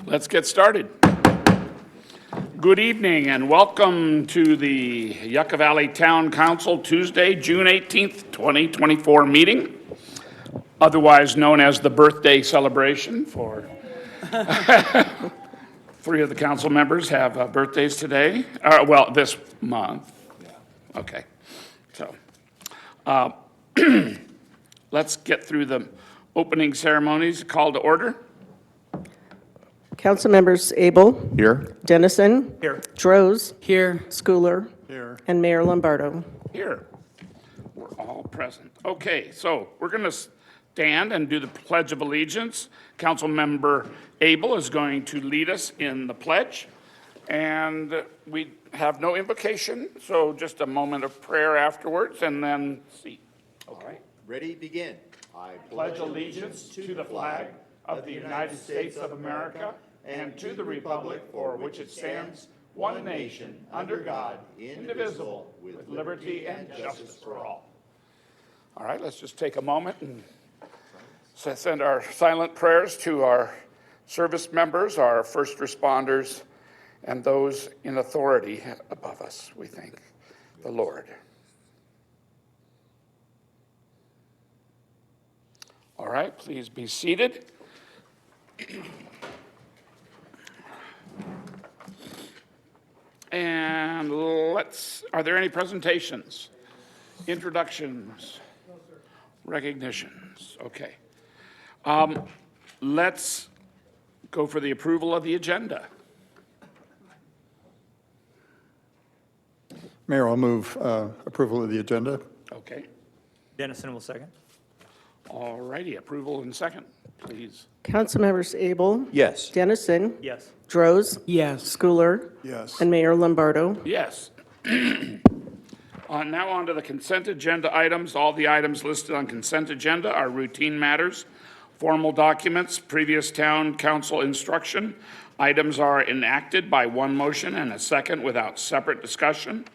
Let's get started. Good evening and welcome to the Yucca Valley Town Council Tuesday, June 18th, 2024 meeting, otherwise known as the birthday celebration for three of the council members have birthdays today. Well, this month. Okay. So let's get through the opening ceremonies. Call to order. Council members Abel. Here. Dennison. Here. Droz. Here. Schooler. Here. And Mayor Lombardo. Here. We're all present. Okay, so we're going to stand and do the Pledge of Allegiance. Councilmember Abel is going to lead us in the pledge. And we have no invocation, so just a moment of prayer afterwards and then see. Okay. Ready, begin. I Pledge allegiance to the flag of the United States of America and to the republic for which it stands, one nation, under God, indivisible, with liberty and justice for all. All right, let's just take a moment and send our silent prayers to our service members, our first responders, and those in authority above us. We thank the Lord. All right, please be seated. And are there any presentations, introductions, recognitions? Okay. Let's go for the approval of the agenda. Mayor, I'll move approval of the agenda. Okay. Dennison will second. All righty, approval in second, please. Council members Abel. Yes. Dennison. Yes. Droz. Yes. Schooler. Yes. And Mayor Lombardo. Yes. Now on to the consent agenda items. All the items listed on consent agenda are routine matters, formal documents, previous town council instruction. Items are enacted by one motion and a second without separate discussion,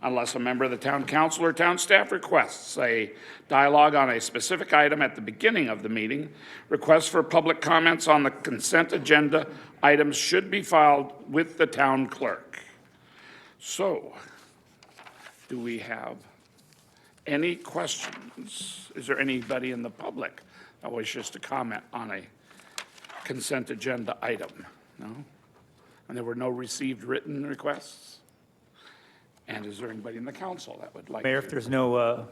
unless a member of the town council or town staff requests a dialogue on a specific item at the beginning of the meeting. Requests for public comments on the consent agenda items should be filed with the town clerk. So, do we have any questions? Is there anybody in the public that wishes to comment on a consent agenda item? No? And there were no received written requests? And is there anybody in the council that would like Mayor, to? if there's no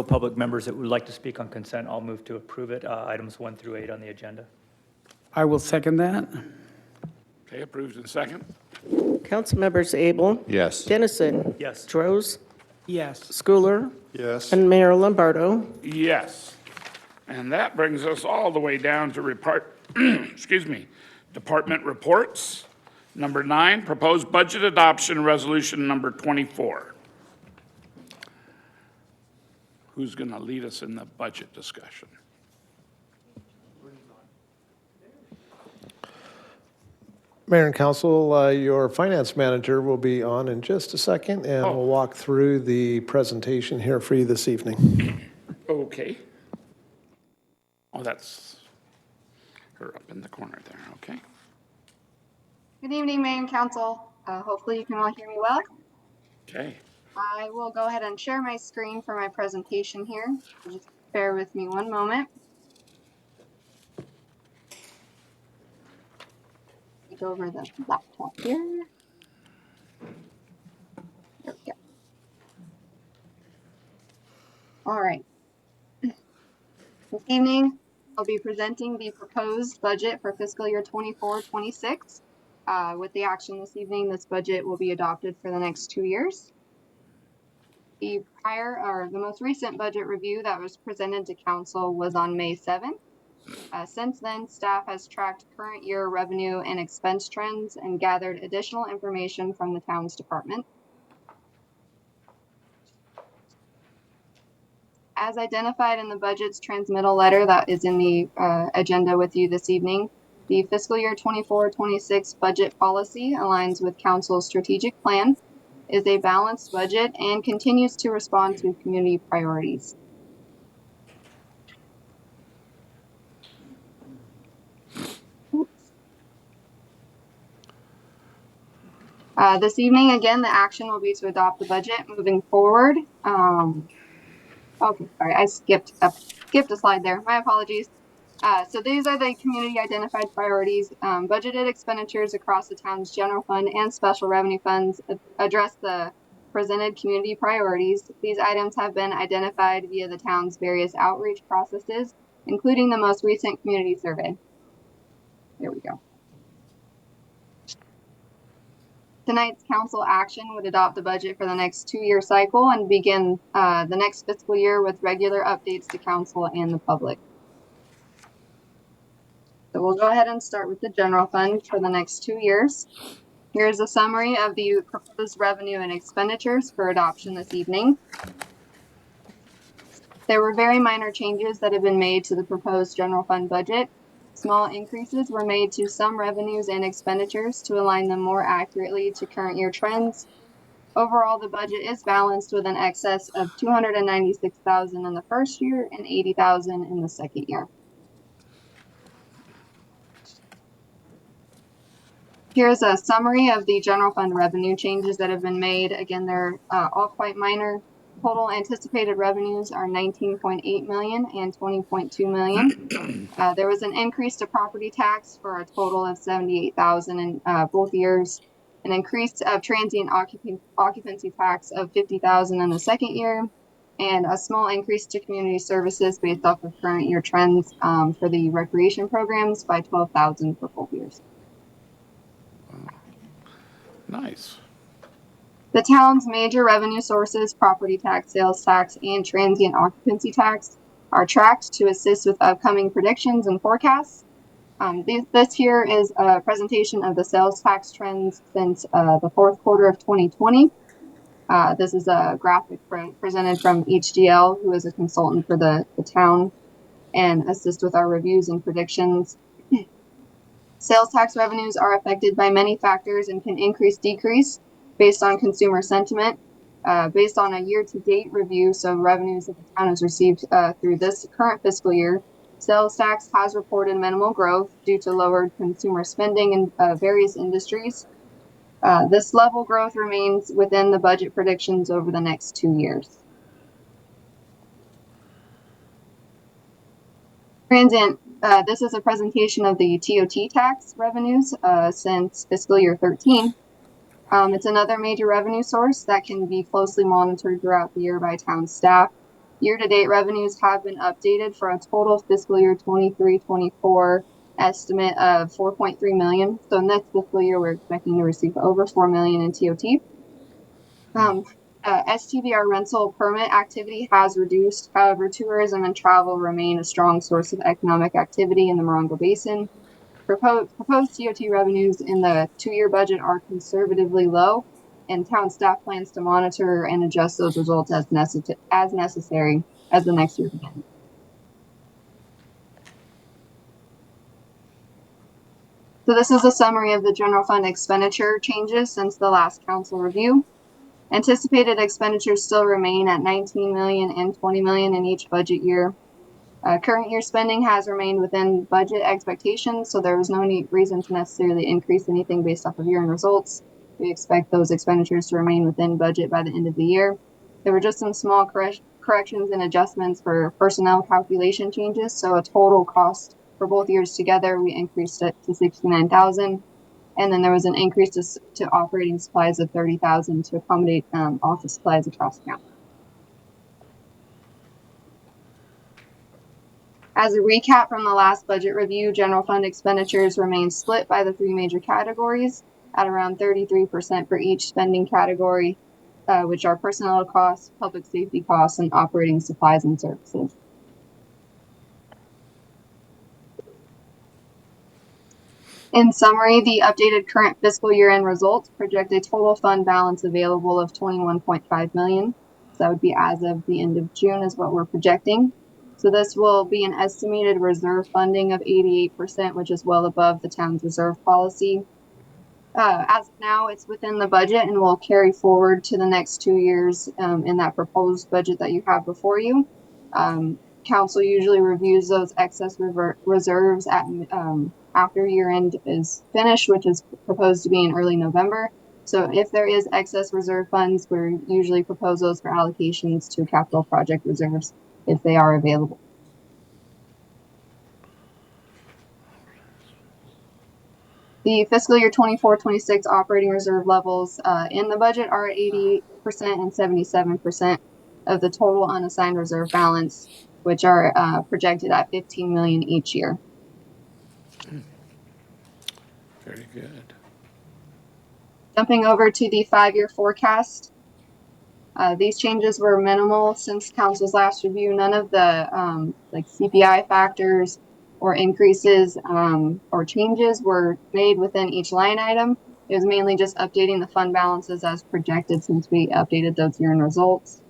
public members that would like to speak on consent, I'll move to approve it, items 1 through 8 on the agenda. I will second that. Okay, approved in second. Council members Abel. Yes. Dennison. Yes. Droz. Yes. Schooler. Yes. And Mayor Lombardo. Yes. And that brings us all the way down to department reports. Number 9, proposed budget adoption resolution number 24. Who's going to lead us in the budget discussion? Mayor and Council, your finance manager will be on in just a second, and we'll walk through the presentation here for you this evening. Okay. Oh, that's her up in the corner there, okay. Good evening, Mayor and Council. Hopefully you can all hear me well. Okay. I will go ahead and share my screen for my presentation here. Just bear with me one moment. Take over the laptop here. There we go. All right. This evening, I'll be presenting the proposed budget for fiscal year 24-26. With the action this evening, this budget will be adopted for the next 2 years. The most recent budget review that was presented to council was on May 7th. Since then, staff has tracked current year revenue and expense trends and gathered additional information from the town's department. As identified in the budget's transmittal letter that is in the agenda with you this evening, the fiscal year 24-26 budget policy aligns with council's strategic plan, is a balanced budget, and continues to respond to community priorities. This evening, again, the action will be to adopt the budget moving forward. Okay, sorry, I skipped a slide there. My apologies. So these are the community identified priorities. Budgeted expenditures across the town's general fund and special revenue funds address the presented community priorities. These items have been identified via the town's various outreach processes, including the most recent community survey. There we go. Tonight's council action would adopt the budget for the next 2-year cycle and begin the next fiscal year with regular updates to council and the public. So we'll go ahead and start with the general fund for the next 2 years. Here's a summary of the proposed revenue and expenditures for adoption this evening. There were very minor changes that have been made to the proposed general fund budget. Small increases were made to some revenues and expenditures to align them more accurately to current year trends. Overall, the budget is balanced with an excess of $296,000 in the first year and $80,000 in the second year. Here's a summary of the general fund revenue changes that have been made. Again, they're all quite minor. Total anticipated revenues are $19.8 million and $20.2 million. There was an increase to property tax for a total of $78,000 in both years. An increase of transient occupancy tax of $50,000 in the second year, and a small increase to community services based off of current year trends for the recreation programs by $12,000 for both years. Nice. The town's major revenue sources, property tax, sales tax, and transient occupancy tax, are tracked to assist with upcoming predictions and forecasts. This here is a presentation of the sales tax trends since the fourth quarter of 2020. This is a graphic presented from HDL, who is a consultant for the town and assist with our reviews and predictions. Sales tax revenues are affected by many factors and can increase, decrease based on consumer sentiment. Based on a year-to-date review, so revenues that the town has received through this current fiscal year, sales tax has reported minimal growth due to lowered consumer spending in various industries. This level growth remains within the budget predictions over the next 2 years. Transient, this is a presentation of the TOT tax revenues since fiscal year 13. It's another major revenue source that can be closely monitored throughout the year by town staff. Year-to-date revenues have been updated for a total fiscal year 23-24 estimate of $4.3 million. So next fiscal year, we're expecting to receive over $4 million in TOT. STVR rental permit activity has reduced. However, tourism and travel remain a strong source of economic activity in the Morongo Basin. Proposed TOT revenues in the 2-year budget are conservatively low, and town staff plans to monitor and adjust those results as necessary as the next year begins. So this is a summary of the general fund expenditure changes since the last council review. Anticipated expenditures still remain at $19 million and $20 million in each budget year. Current year spending has remained within budget expectations, so there was no reason to necessarily increase anything based off of year-end results. We expect those expenditures to remain within budget by the end of the year. There were just some small corrections and adjustments for personnel calculation changes, so a total cost for both years together, we increased it to $69,000. And then there was an increase to operating supplies of $30,000 to accommodate office supplies across town. As a recap from the last budget review, general fund expenditures remain split by the 3 major categories at around 33% for each spending category, which are personnel costs, public safety costs, and operating supplies and services. In summary, the updated current fiscal year-end results project a total fund balance available of $21.5 million. So that would be as of the end of June is what we're projecting. So this will be an estimated reserve funding of 88%, which is well above the town's reserve policy. As of now, it's within the budget and will carry forward to the next 2 years in that proposed budget that you have before you. Council usually reviews those excess reserves at after year end is finished, which is proposed to be in early November. So if there is excess reserve funds, we usually propose those for allocations to capital project reserves if they are available. The fiscal year 24-26 operating reserve levels in the budget are 80% and 77% of the total unassigned reserve balance, which are projected at 15 million each year. Very good. Jumping over to the 5-year forecast, these changes were minimal since council's last review. None of the like CPI factors or increases or changes were made within each line item. It was mainly just updating the fund balances as projected since we updated those year-end results.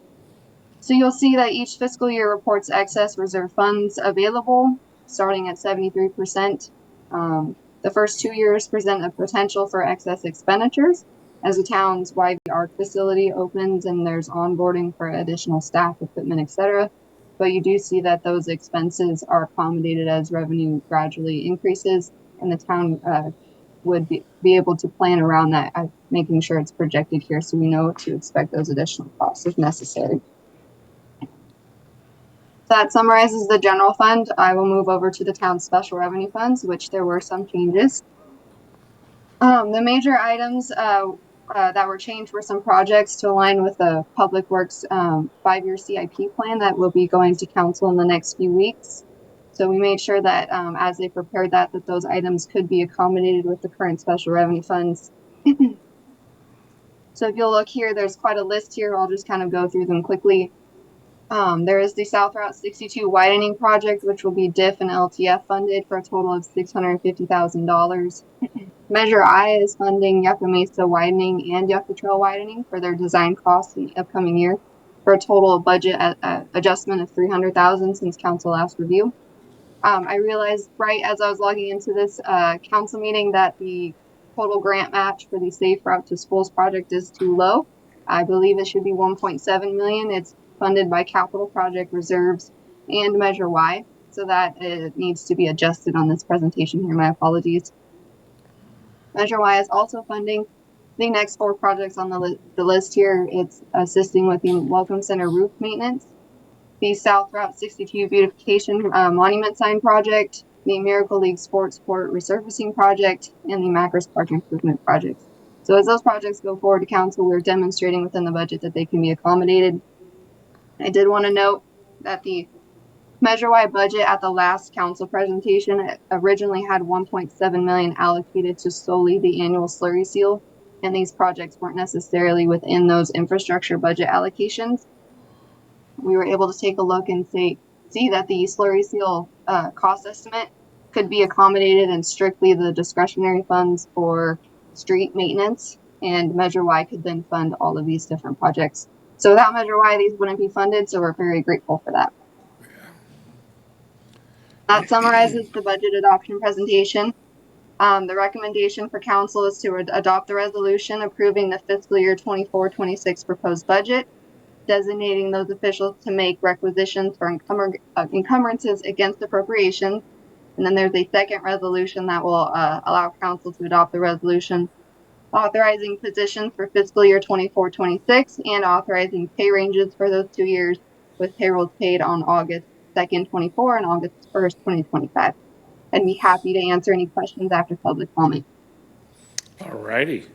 So you'll see that each fiscal year reports excess reserve funds available, starting at 73%. The first 2 years present a potential for excess expenditures as the town's YV ARC facility opens and there's onboarding for additional staff, equipment, etc. But you do see that those expenses are accommodated as revenue gradually increases, and the town would be able to plan around that, making sure it's projected here so we know what to expect those additional costs if necessary. That summarizes the general fund. I will move over to the town's special revenue funds, which there were some changes. The major items that were changed were some projects to align with the Public Works 5-year CIP plan that will be going to council in the next few weeks. So we made sure that as they prepared that those items could be accommodated with the current special revenue funds. So if you'll look here, there's quite a list here. I'll just kind of go through them quickly. There is the South Route 62 widening project, which will be DIF and LTF funded for a total of $650,000. Measure I is funding Yucca Mesa widening and Yucca Trail widening for their design costs in the upcoming year for a total budget adjustment of $300,000 since council last review. I realized right as I was logging into this council meeting that the total grant match for the Safe Route to Schools project is too low. I believe it should be 1.7 million. It's funded by capital project reserves and Measure Y, so that it needs to be adjusted on this presentation here. My apologies. Measure Y is also funding the next 4 projects on the list here. It's assisting with the Welcome Center roof maintenance, the South Route 62 beautification monument sign project, the Miracle League Sports Court resurfacing project, and the Macris Park improvement project. So as those projects go forward to council, we're demonstrating within the budget that they can be accommodated. I did want to note that the Measure Y budget at the last council presentation originally had 1.7 million allocated to solely the annual slurry seal, and these projects weren't necessarily within those infrastructure budget allocations. We were able to take a look and see that the slurry seal cost estimate could be accommodated in strictly the discretionary funds for street maintenance, and Measure Y could then fund all of these different projects. So without Measure Y, these wouldn't be funded, so we're very grateful for that. That summarizes the budget adoption presentation. The recommendation for council is to adopt the resolution approving the fiscal year 24-26 proposed budget, designating those officials to make requisitions for encumbrances against appropriations. And then there's a second resolution that will allow council to adopt the resolution authorizing positions for fiscal year 24-26 and authorizing pay ranges for those 2 years with payrolls paid on August 2nd, 24 and August 1st, 2025. I'd be happy to answer any questions after public comment. All righty.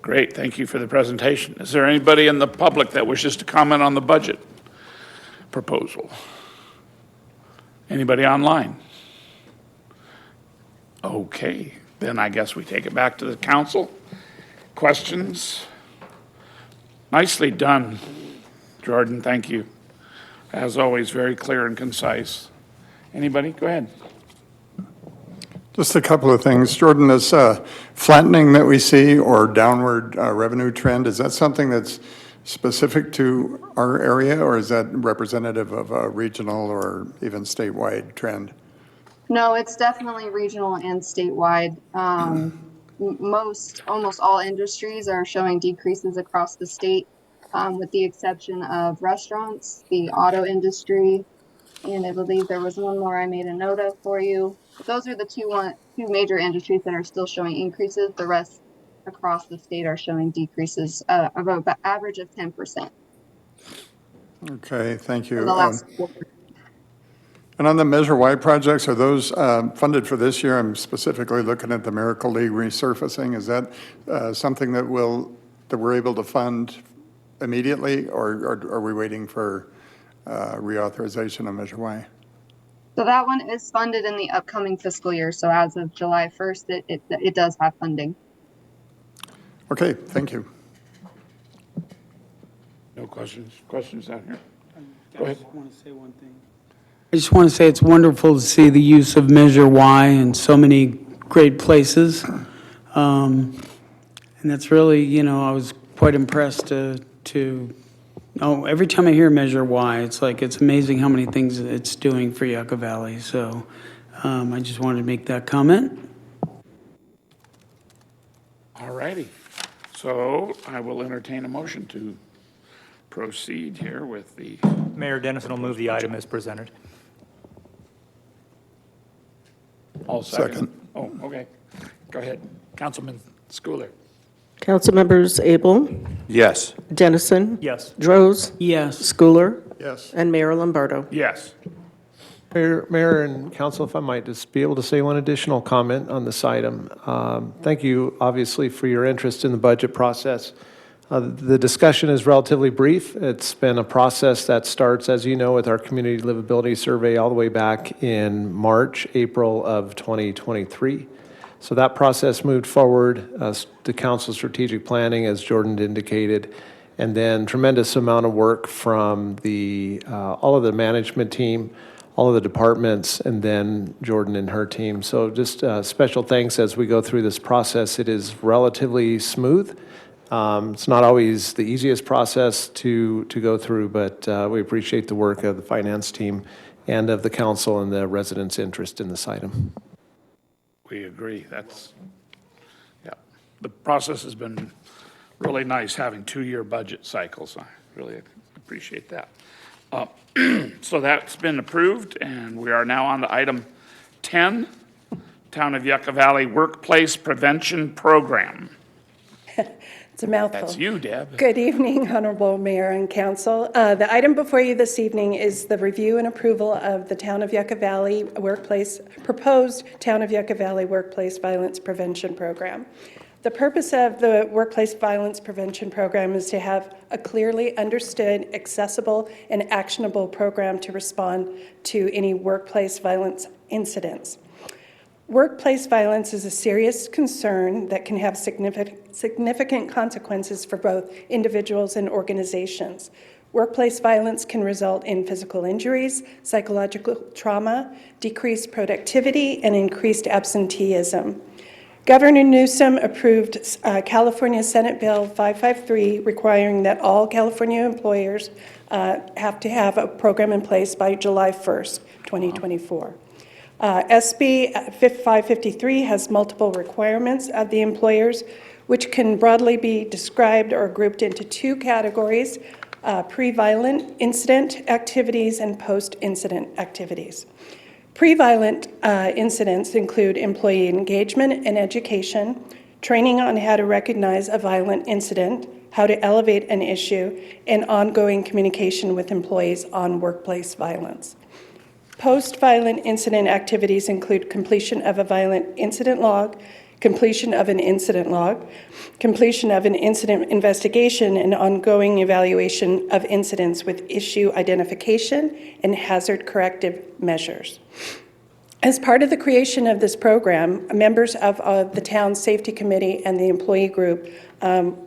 Great. Thank you for the presentation. Is there anybody in the public that wishes to comment on the budget proposal? Anybody online? Okay, then I guess we take it back to the council. Questions? Nicely done, Jordan. Thank you. As always, very clear and concise. Anybody? Go ahead. Just a couple of things. Jordan, this flattening that we see or downward revenue trend, is that something that's specific to our area, or is that representative of a regional or even statewide trend? No, it's definitely regional and statewide. Almost all industries are showing decreases across the state, with the exception of restaurants, the auto industry, and I believe there was one more I made a note of for you. But those are the two major industries that are still showing increases. The rest across the state are showing decreases of about average of 10% Okay, thank for you. the last quarter. And on the Measure Y projects, are those funded for this year? I'm specifically looking at the Miracle League resurfacing. Is that something that we're able to fund immediately, or are we waiting for reauthorization of Measure Y? So that one is funded in the upcoming fiscal year. So as of July 1st, it does have funding. Okay, thank you. No questions? Questions out here? Go ahead. want to say one thing. I just want to say it's wonderful to see the use of Measure Y in so many great places. And that's really, I was quite impressed every time I hear Measure Y, it's amazing how many things it's doing for Yucca Valley. So I just wanted to make that comment. All righty. So I will entertain a motion to proceed here with the, Mayor Dennison will move the item as presented. all second. Second. Oh, okay. Go ahead. Councilman Schooler. Councilmembers Abel, Yes. Dennison, Yes. Droz, Yes. Schooler, Yes. and Mayor Lombardo. Yes. Mayor and council, if I might just be able to say one additional comment on this item. Thank you, obviously, for your interest in the budget process. The discussion is relatively brief. It's been a process that starts, as you know, with our community livability survey all the way back in March, April of 2023. So that process moved forward to council strategic planning, as Jordan indicated, and then tremendous amount of work from all of the management team, all of the departments, and then Jordan and her team. So just special thanks as we go through this process. It is relatively smooth. It's not always the easiest process to go through, but we appreciate the work of the finance team and of the council and the residents' interest in this item. We agree. Yeah. The process has been really nice having 2-year budget cycles. I really appreciate that. So that's been approved, and we are now on to item 10, Town of Yucca Valley Workplace Prevention Program. It's a mouthful. That's you, Deb. Good evening, Honorable Mayor and Council. The item before you this evening is the review and approval of the Town of Yucca Valley proposed Town of Yucca Valley Workplace Violence Prevention Program. The purpose of the Workplace Violence Prevention Program is to have a clearly understood, accessible, and actionable program to respond to any workplace violence incidents. Workplace violence is a serious concern that can have significant consequences for both individuals and organizations. Workplace violence can result in physical injuries, psychological trauma, decreased productivity, and increased absenteeism. Governor Newsom approved California Senate Bill 553 requiring that all California employers have to have a program in place by July 1st, 2024. SB 553 has multiple requirements of the employers, which can broadly be described or grouped into 2 categories, pre-violent incident activities and post-incident activities. Pre-violent incidents include employee engagement and education, training on how to recognize a violent incident, how to elevate an issue, and ongoing communication with employees on workplace violence. Post-violent incident activities include completion of a violent incident log, completion of an incident log, completion of an incident investigation, and ongoing evaluation of incidents with issue identification and hazard corrective measures. As part of the creation of this program, members of the town's safety committee and the employee group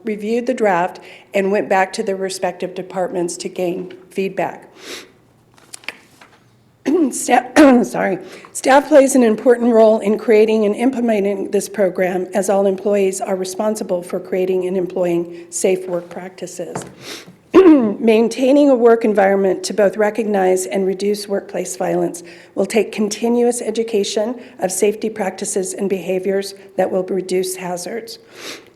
reviewed the draft and went back to their respective departments to gain feedback. Staff plays an important role in creating and implementing this program, as all employees are responsible for creating and employing safe work practices. Maintaining a work environment to both recognize and reduce workplace violence will take continuous education of safety practices and behaviors that will reduce hazards.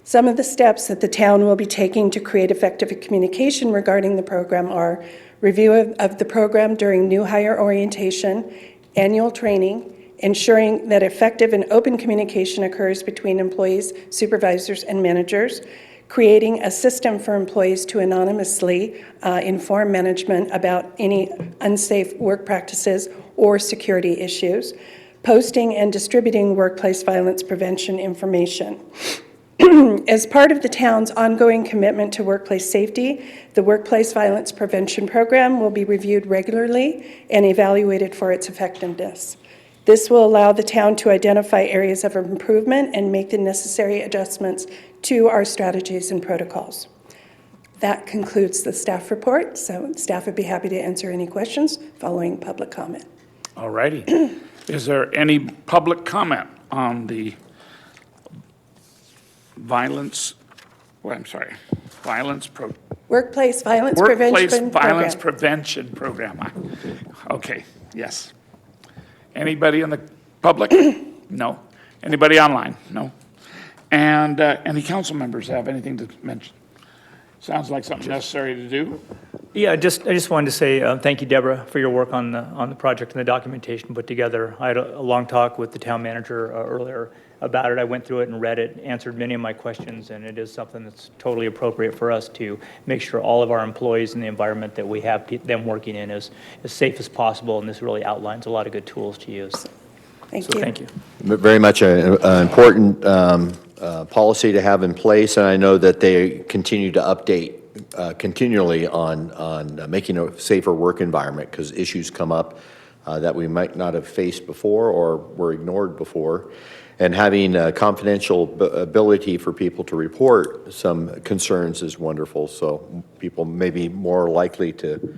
Some of the steps that the town will be taking to create effective communication regarding the program are review of the program during new hire orientation, annual training, ensuring that effective and open communication occurs between employees, supervisors, and managers, creating a system for employees to anonymously inform management about any unsafe work practices or security issues, posting and distributing workplace violence prevention information. As part of the town's ongoing commitment to workplace safety, the Workplace Violence Prevention Program will be reviewed regularly and evaluated for its effectiveness. This will allow the town to identify areas of improvement and make the necessary adjustments to our strategies and protocols. That concludes the staff report, so staff would be happy to answer any questions following public comment. All righty. Is there any public comment on the violence Workplace Violence Workplace Prevention Violence Program. Prevention Program? Okay, yes. Anybody in the public? No. Anybody online? No. And any council members have anything to mention? Sounds like something necessary to do. Yeah, I just wanted to say thank you, Deborah, for your work on the project and the documentation put together. I had a long talk with the town manager earlier about it. I went through it and read it, answered many of my questions, and it is something that's totally appropriate for us to make sure all of our employees in the environment that we have them working in is as safe as possible, and this really outlines a lot of good tools to use. Thank you. Thank you. Very much an important policy to have in place, and I know that they continue to update continually on making a safer work environment, because issues come up that we might not have faced before or were ignored before. And having confidential ability for people to report some concerns is wonderful, so people may be more likely to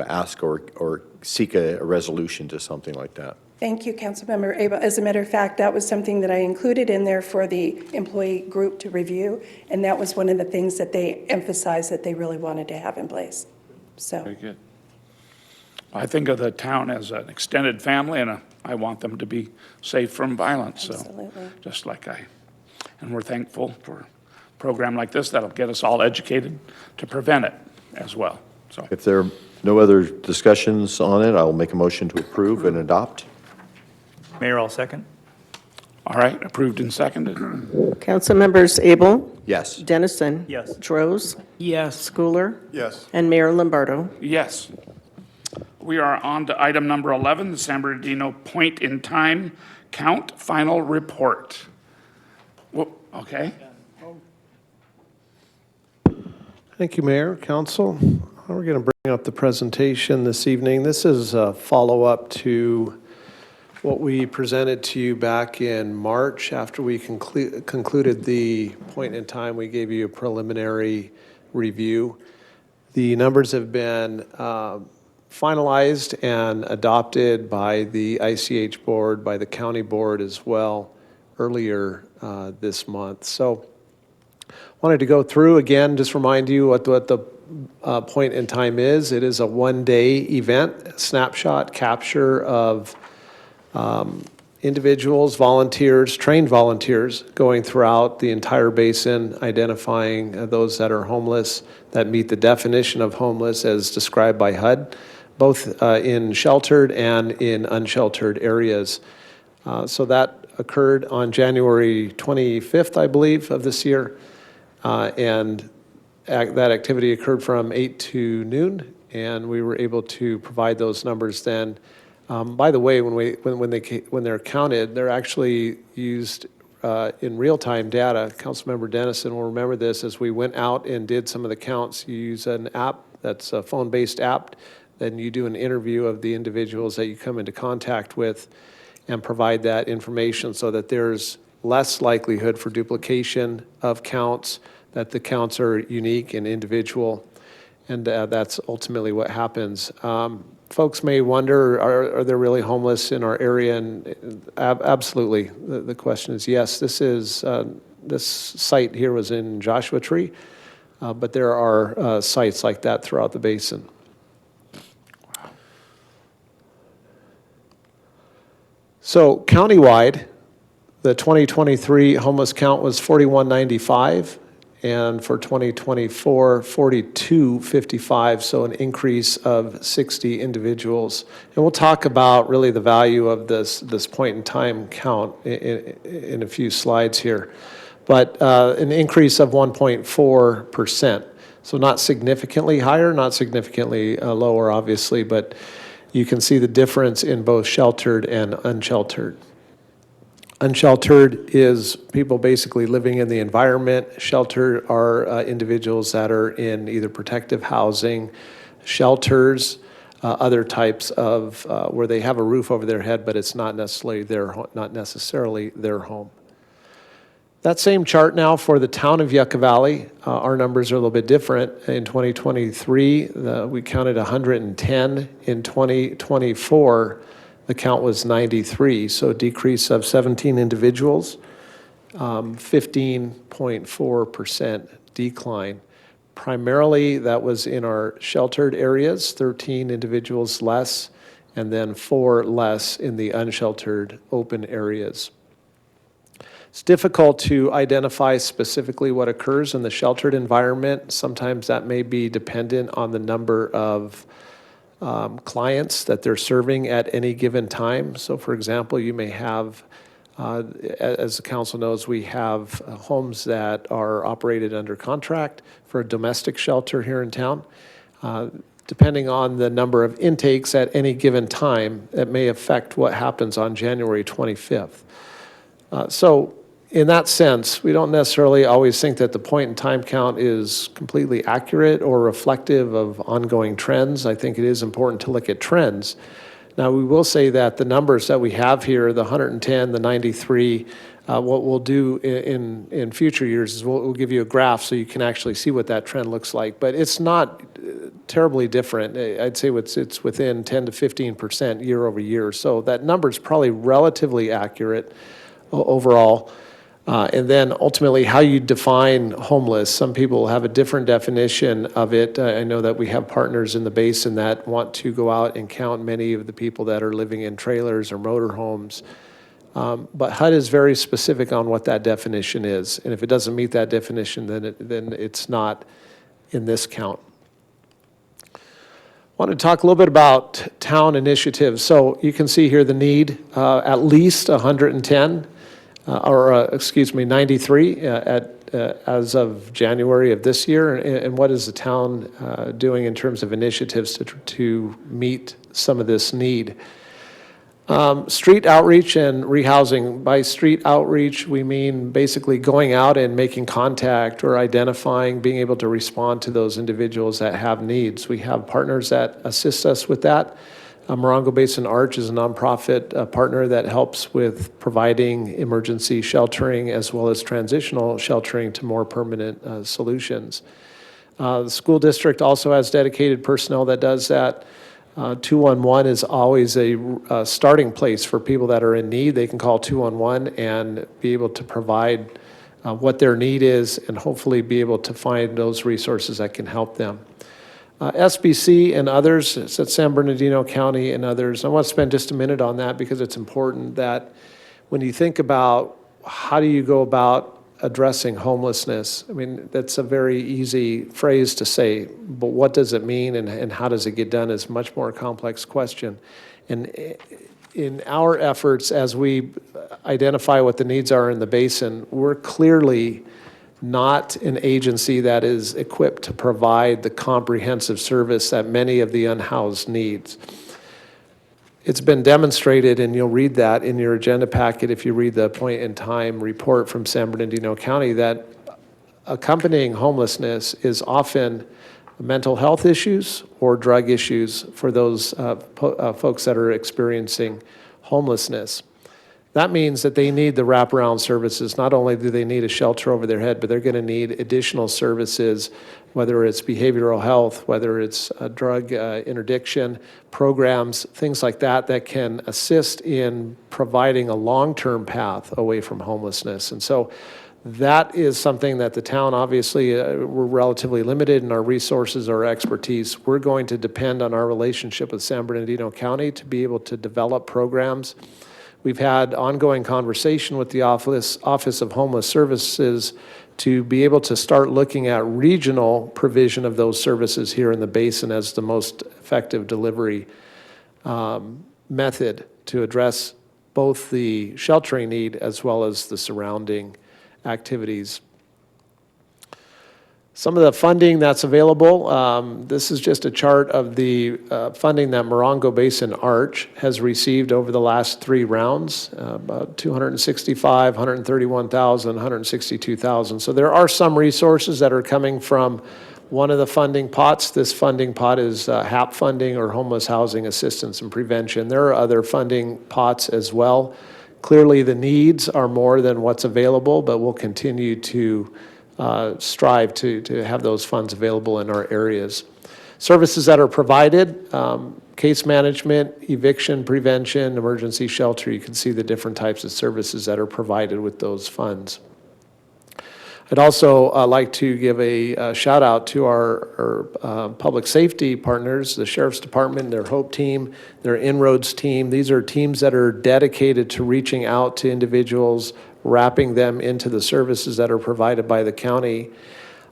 ask or seek a resolution to something like that. Thank you, Councilmember Abel. As a matter of fact, that was something that I included in there for the employee group to review, and that was one of the things that they emphasized that they really wanted to have in place. So, Very good. I think of the town as an extended family, and I want them to be safe from violence. Absolutely. So, just like and we're thankful for a program like this that'll get us all educated to prevent it as well. So, If there are no other discussions on it, I'll make a motion to approve and adopt. Mayor, I'll second. all right, approved and seconded. Council members Abel, Yes. Dennison. Yes. Droz, Yes. Schooler, Yes. and Mayor Lombardo. Yes. We are on to item number 11, the San Bernardino point-in-time count final report. Okay. Thank you, Mayor, Council. We're going to bring up the presentation this evening. This is a follow-up to what we presented to you back in March. After we concluded the point in time, we gave you a preliminary review. The numbers have been finalized and adopted by the ICH board, by the county board as well, earlier this month. So wanted to go through again, just remind you what the point in time is. It is a one-day event, snapshot capture of individuals, volunteers, trained volunteers going throughout the entire basin, identifying those that are homeless, that meet the definition of homeless as described by HUD, both in sheltered and in unsheltered areas. So that occurred on January 25th, I believe, of this year. And that activity occurred from 8 to noon, and we were able to provide those numbers then. By the way, when they're counted, they're actually used in real-time data. Councilmember Dennison will remember this. As we went out and did some of the counts, you use an app that's a phone-based app. Then you do an interview of the individuals that you come into contact with and provide that information so that there's less likelihood for duplication of counts, that the counts are unique and individual, and that's ultimately what happens. Folks may wonder, are there really homeless in our area? And absolutely, the question is yes. This site here was in Joshua Tree, but there are sites like that throughout the basin. So countywide, the 2023 homeless count was 4195, and for 2024, 4255, so an increase of 60 individuals. And we'll talk about really the value of this point in time count in a few slides here. But an increase of 1.4%. So not significantly higher, not significantly lower, obviously, but you can see the difference in both sheltered and unsheltered. Unsheltered is people basically living in the environment. Sheltered are individuals that are in either protective housing, shelters, other types of where they have a roof over their head, but it's not necessarily their home. That same chart now for the town of Yucca Valley, our numbers are a little bit different. In 2023, we counted 110. In 2024, the count was 93, so a decrease of 17 individuals, 15.4% decline. Primarily, that was in our sheltered areas, 13 individuals less, and then 4 less in the unsheltered open areas. It's difficult to identify specifically what occurs in the sheltered environment. Sometimes that may be dependent on the number of clients that they're serving at any given time. So for example, you may have, as the council knows, we have homes that are operated under contract for a domestic shelter here in town. Depending on the number of intakes at any given time, it may affect what happens on January 25th. So in that sense, we don't necessarily always think that the point in time count is completely accurate or reflective of ongoing trends. I think it is important to look at trends. Now, we will say that the numbers that we have here, the 110, the 93, what we'll do in future years is we'll give you a graph so you can actually see what that trend looks like. But it's not terribly different. I'd say it's within 10 to 15% year over year. So that number is probably relatively accurate overall. And then ultimately how you define homeless. Some people have a different definition of it. I know that we have partners in the basin that want to go out and count many of the people that are living in trailers or motorhomes. But HUD is very specific on what that definition is. And if it doesn't meet that definition, then it's not in this count. I want to talk a little bit about town initiatives. So you can see here the need, at least 110. 93 as of January of this year, and what is the town doing in terms of initiatives to meet some of this need? Street outreach and rehousing. By street outreach, we mean basically going out and making contact or identifying, being able to respond to those individuals that have needs. We have partners that assist us with that. Morongo Basin Arch is a nonprofit partner that helps with providing emergency sheltering as well as transitional sheltering to more permanent solutions. The school district also has dedicated personnel that does that. 211 is always a starting place for people that are in need. They can call 211 and be able to provide what their need is and hopefully be able to find those resources that can help them. SBC and others, it's at San Bernardino County and others. I want to spend just a minute on that because it's important that when you think about how do you go about addressing homelessness, I mean, that's a very easy phrase to say, but what does it mean and how does it get done is a much more complex question. And in our efforts as we identify what the needs are in the basin, we're clearly not an agency that is equipped to provide the comprehensive service that many of the unhoused needs. It's been demonstrated, and you'll read that in your agenda packet if you read the point in time report from San Bernardino County, that accompanying homelessness is often mental health issues or drug issues for those folks that are experiencing homelessness. That means that they need the wraparound services. Not only do they need a shelter over their head, but they're going to need additional services, whether it's behavioral health, whether it's drug interdiction programs, things like that, that can assist in providing a long-term path away from homelessness. And so that is something that the town, obviously, we're relatively limited in our resources, our expertise. We're going to depend on our relationship with San Bernardino County to be able to develop programs. We've had ongoing conversation with the Office of Homeless Services to be able to start looking at regional provision of those services here in the basin as the most effective delivery method to address both the sheltering need as well as the surrounding activities. Some of the funding that's available, this is just a chart of the funding that Morongo Basin Arch has received over the last 3 rounds, about $265,000, $131,000, $162,000. So there are some resources that are coming from one of the funding pots. This funding pot is HAP funding, or Homeless Housing Assistance and Prevention. There are other funding pots as well. Clearly the needs are more than what's available, but we'll continue to strive to have those funds available in our areas. Services that are provided, case management, eviction prevention, emergency shelter. You can see the different types of services that are provided with those funds. I'd also like to give a shout out to our public safety partners, the Sheriff's Department, their HOPE team, their Inroads team. These are teams that are dedicated to reaching out to individuals, wrapping them into the services that are provided by the county.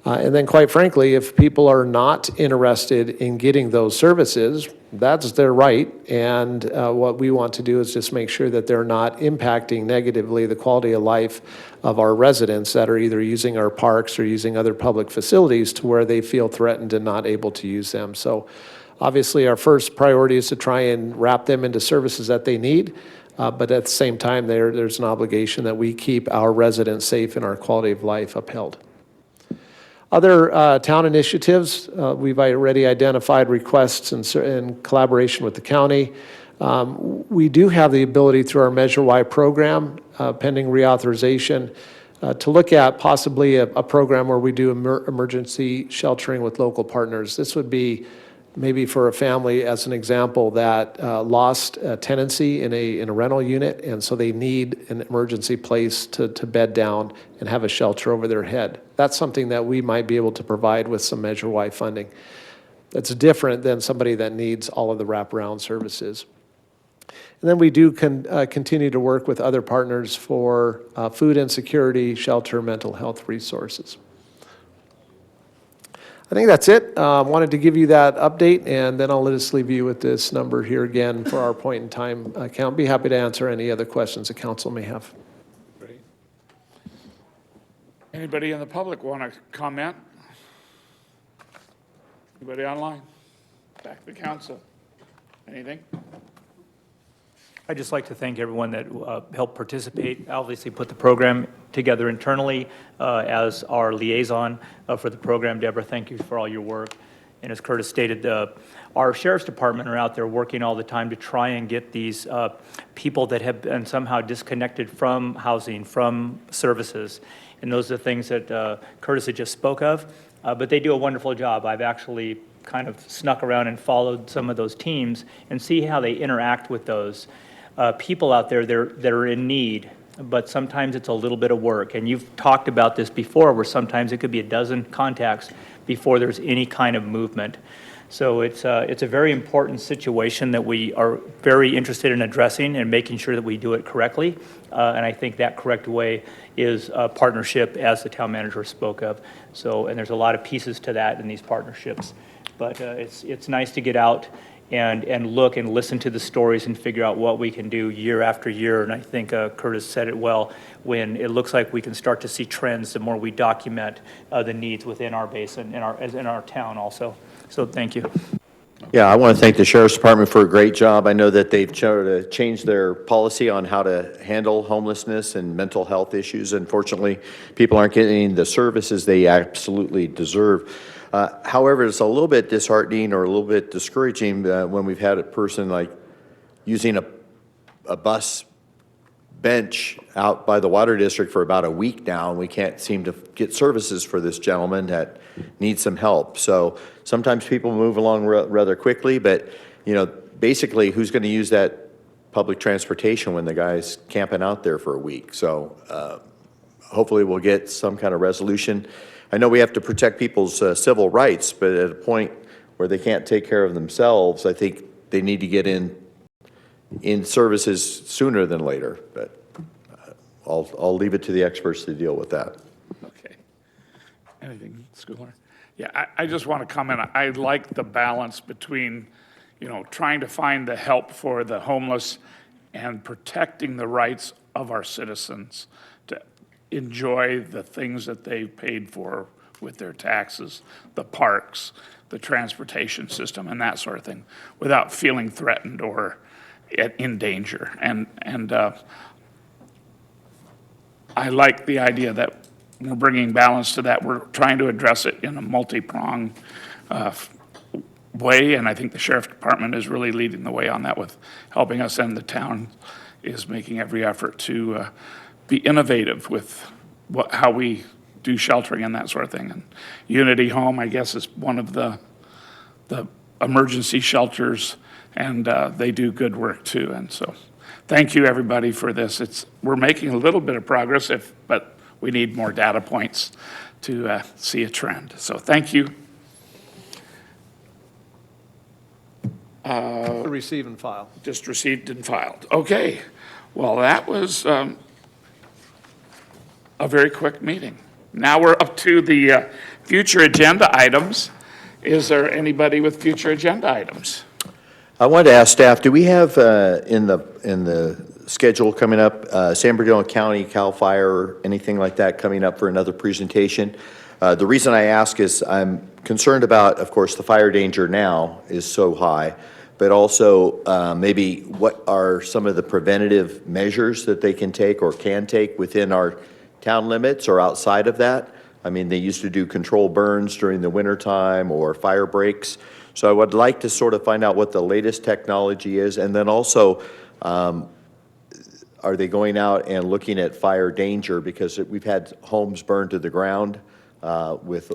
And then quite frankly, if people are not interested in getting those services, that's their right. And what we want to do is just make sure that they're not impacting negatively the quality of life of our residents that are either using our parks or using other public facilities to where they feel threatened and not able to use them. So obviously our first priority is to try and wrap them into services that they need. But at the same time, there's an obligation that we keep our residents safe and our quality of life upheld. Other town initiatives, we've already identified requests in collaboration with the county. We do have the ability through our Measure Y program, pending reauthorization, to look at possibly a program where we do emergency sheltering with local partners. This would be maybe for a family, as an example, that lost a tenancy in a rental unit, and so they need an emergency place to bed down and have a shelter over their head. That's something that we might be able to provide with some Measure Y funding. That's different than somebody that needs all of the wraparound services. And then we do continue to work with other partners for food insecurity, shelter, mental health resources. I think that's it. Wanted to give you that update, and then I'll just leave you with this number here again for our point in time count. Be happy to answer any other questions the council may have. Great. Anybody in the public want to comment? Anybody online? Back to the council. Anything? I'd just like to thank everyone that helped participate, obviously put the program together internally as our liaison for the program. Deborah, thank you for all your work. And as Curtis stated, our Sheriff's Department are out there working all the time to try and get these people that have been somehow disconnected from housing, from services. And those are the things that Curtis had just spoke of. But they do a wonderful job. I've actually kind of snuck around and followed some of those teams and see how they interact with those people out there that are in need, but sometimes it's a little bit of work. And you've talked about this before, where sometimes it could be a dozen contacts before there's any kind of movement. So it's a very important situation that we are very interested in addressing and making sure that we do it correctly. And I think that correct way is a partnership, as the town manager spoke of. So, and there's a lot of pieces to that in these partnerships. But it's nice to get out and look and listen to the stories and figure out what we can do year after year. And I think Curtis said it well, when it looks like we can start to see trends, the more we document the needs within our basin, in our town also. So thank you. Yeah, I want to thank the Sheriff's Department for a great job. I know that they've changed their policy on how to handle homelessness and mental health issues. Unfortunately, people aren't getting the services they absolutely deserve. However, it's a little bit disheartening or a little bit discouraging when we've had a person like using a bus bench out by the water district for about a week now, and we can't seem to get services for this gentleman that needs some help. So sometimes people move along rather quickly, but basically, who's going to use that public transportation when the guy's camping out there for a week? So hopefully we'll get some kind of resolution. I know we have to protect people's civil rights, but at a point where they can't take care of themselves, I think they need to get in in services sooner than later, but I'll leave it to the experts to deal with that. Okay. Anything, Schooler? Yeah, I just want to comment, I like the balance between, trying to find the help for the homeless and protecting the rights of our citizens to enjoy the things that they paid for with their taxes, the parks, the transportation system, and that sort of thing, without feeling threatened or in danger. And I like the idea that we're bringing balance to that. We're trying to address it in a multi-pronged way, and I think the Sheriff Department is really leading the way on that with helping us, and the town is making every effort to be innovative with how we do sheltering and that sort of thing. And Unity Home, I guess, is one of the emergency shelters, and they do good work too. And so thank you, everybody, for this. We're making a little bit of progress, but we need more data points to see a trend. So thank you. Receive and file. Just received and filed. Okay. Well, that was a very quick meeting. Now we're up to the future agenda items. Is there anybody with future agenda items? I wanted to ask staff, do we have in the schedule coming up, San Bernardino County, CAL FIRE, anything like that coming up for another presentation? The reason I ask is I'm concerned about, of course, the fire danger now is so high, but also maybe what are some of the preventative measures that they can take or can take within our town limits or outside of that? I mean, they used to do control burns during the wintertime or fire breaks. So I would like to sort of find out what the latest technology is, and then also, are they going out and looking at fire danger? Because we've had homes burned to the ground with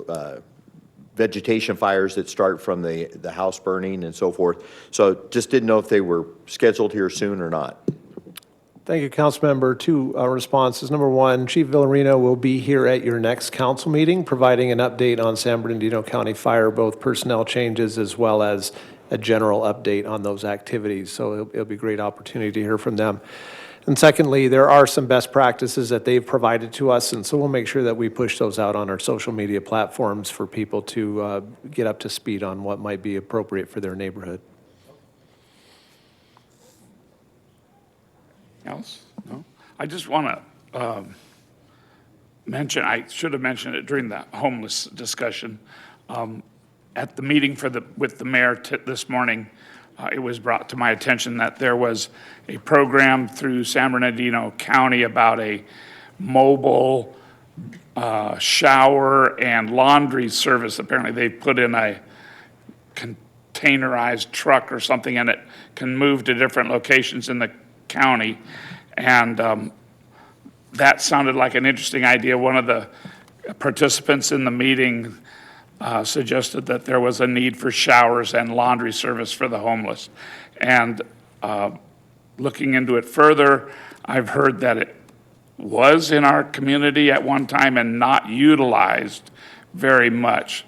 vegetation fires that start from the house burning and so forth. So just didn't know if they were scheduled here soon or not. Thank you, Councilmember. Two responses. Number one, Chief Villarino will be here at your next council meeting, providing an update on San Bernardino County Fire, both personnel changes as well as a general update on those activities. So it'll be a great opportunity to hear from them. And secondly, there are some best practices that they've provided to us, and so we'll make sure that we push those out on our social media platforms for people to get up to speed on what might be appropriate for their neighborhood. Else? No? I just want to mention, I should have mentioned it during the homeless discussion. At the meeting with the mayor this morning, it was brought to my attention that there was a program through San Bernardino County about a mobile shower and laundry service. Apparently they put in a containerized truck or something, and it can move to different locations in the county, and that sounded like an interesting idea. One of the participants in the meeting suggested that there was a need for showers and laundry service for the homeless. And looking into it further, I've heard that it was in our community at one time and not utilized very much.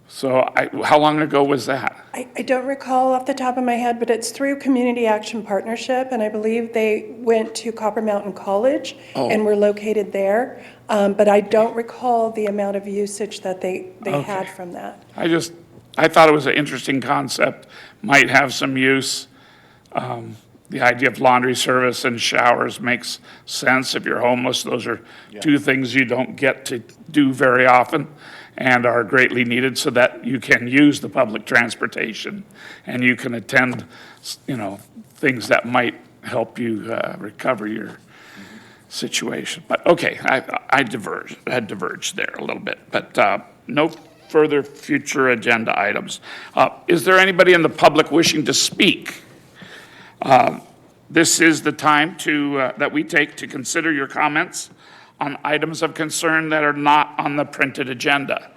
So how long ago was that? I don't recall off the top of my head, but it's through Community Action Partnership, and I believe they went to Copper Mountain College and were located there. But I don't recall the amount of usage that they had from that. I thought it was an interesting concept, might have some use. The idea of laundry service and showers makes sense if you're homeless. Those are two things you don't get to do very often and are greatly needed, so that you can use the public transportation and you can attend, things that might help you recover your situation. But okay, I diverged there a little bit, but no further future agenda items. Is there anybody in the public wishing to speak? This is the time that we take to consider your comments on items of concern that are not on the printed agenda.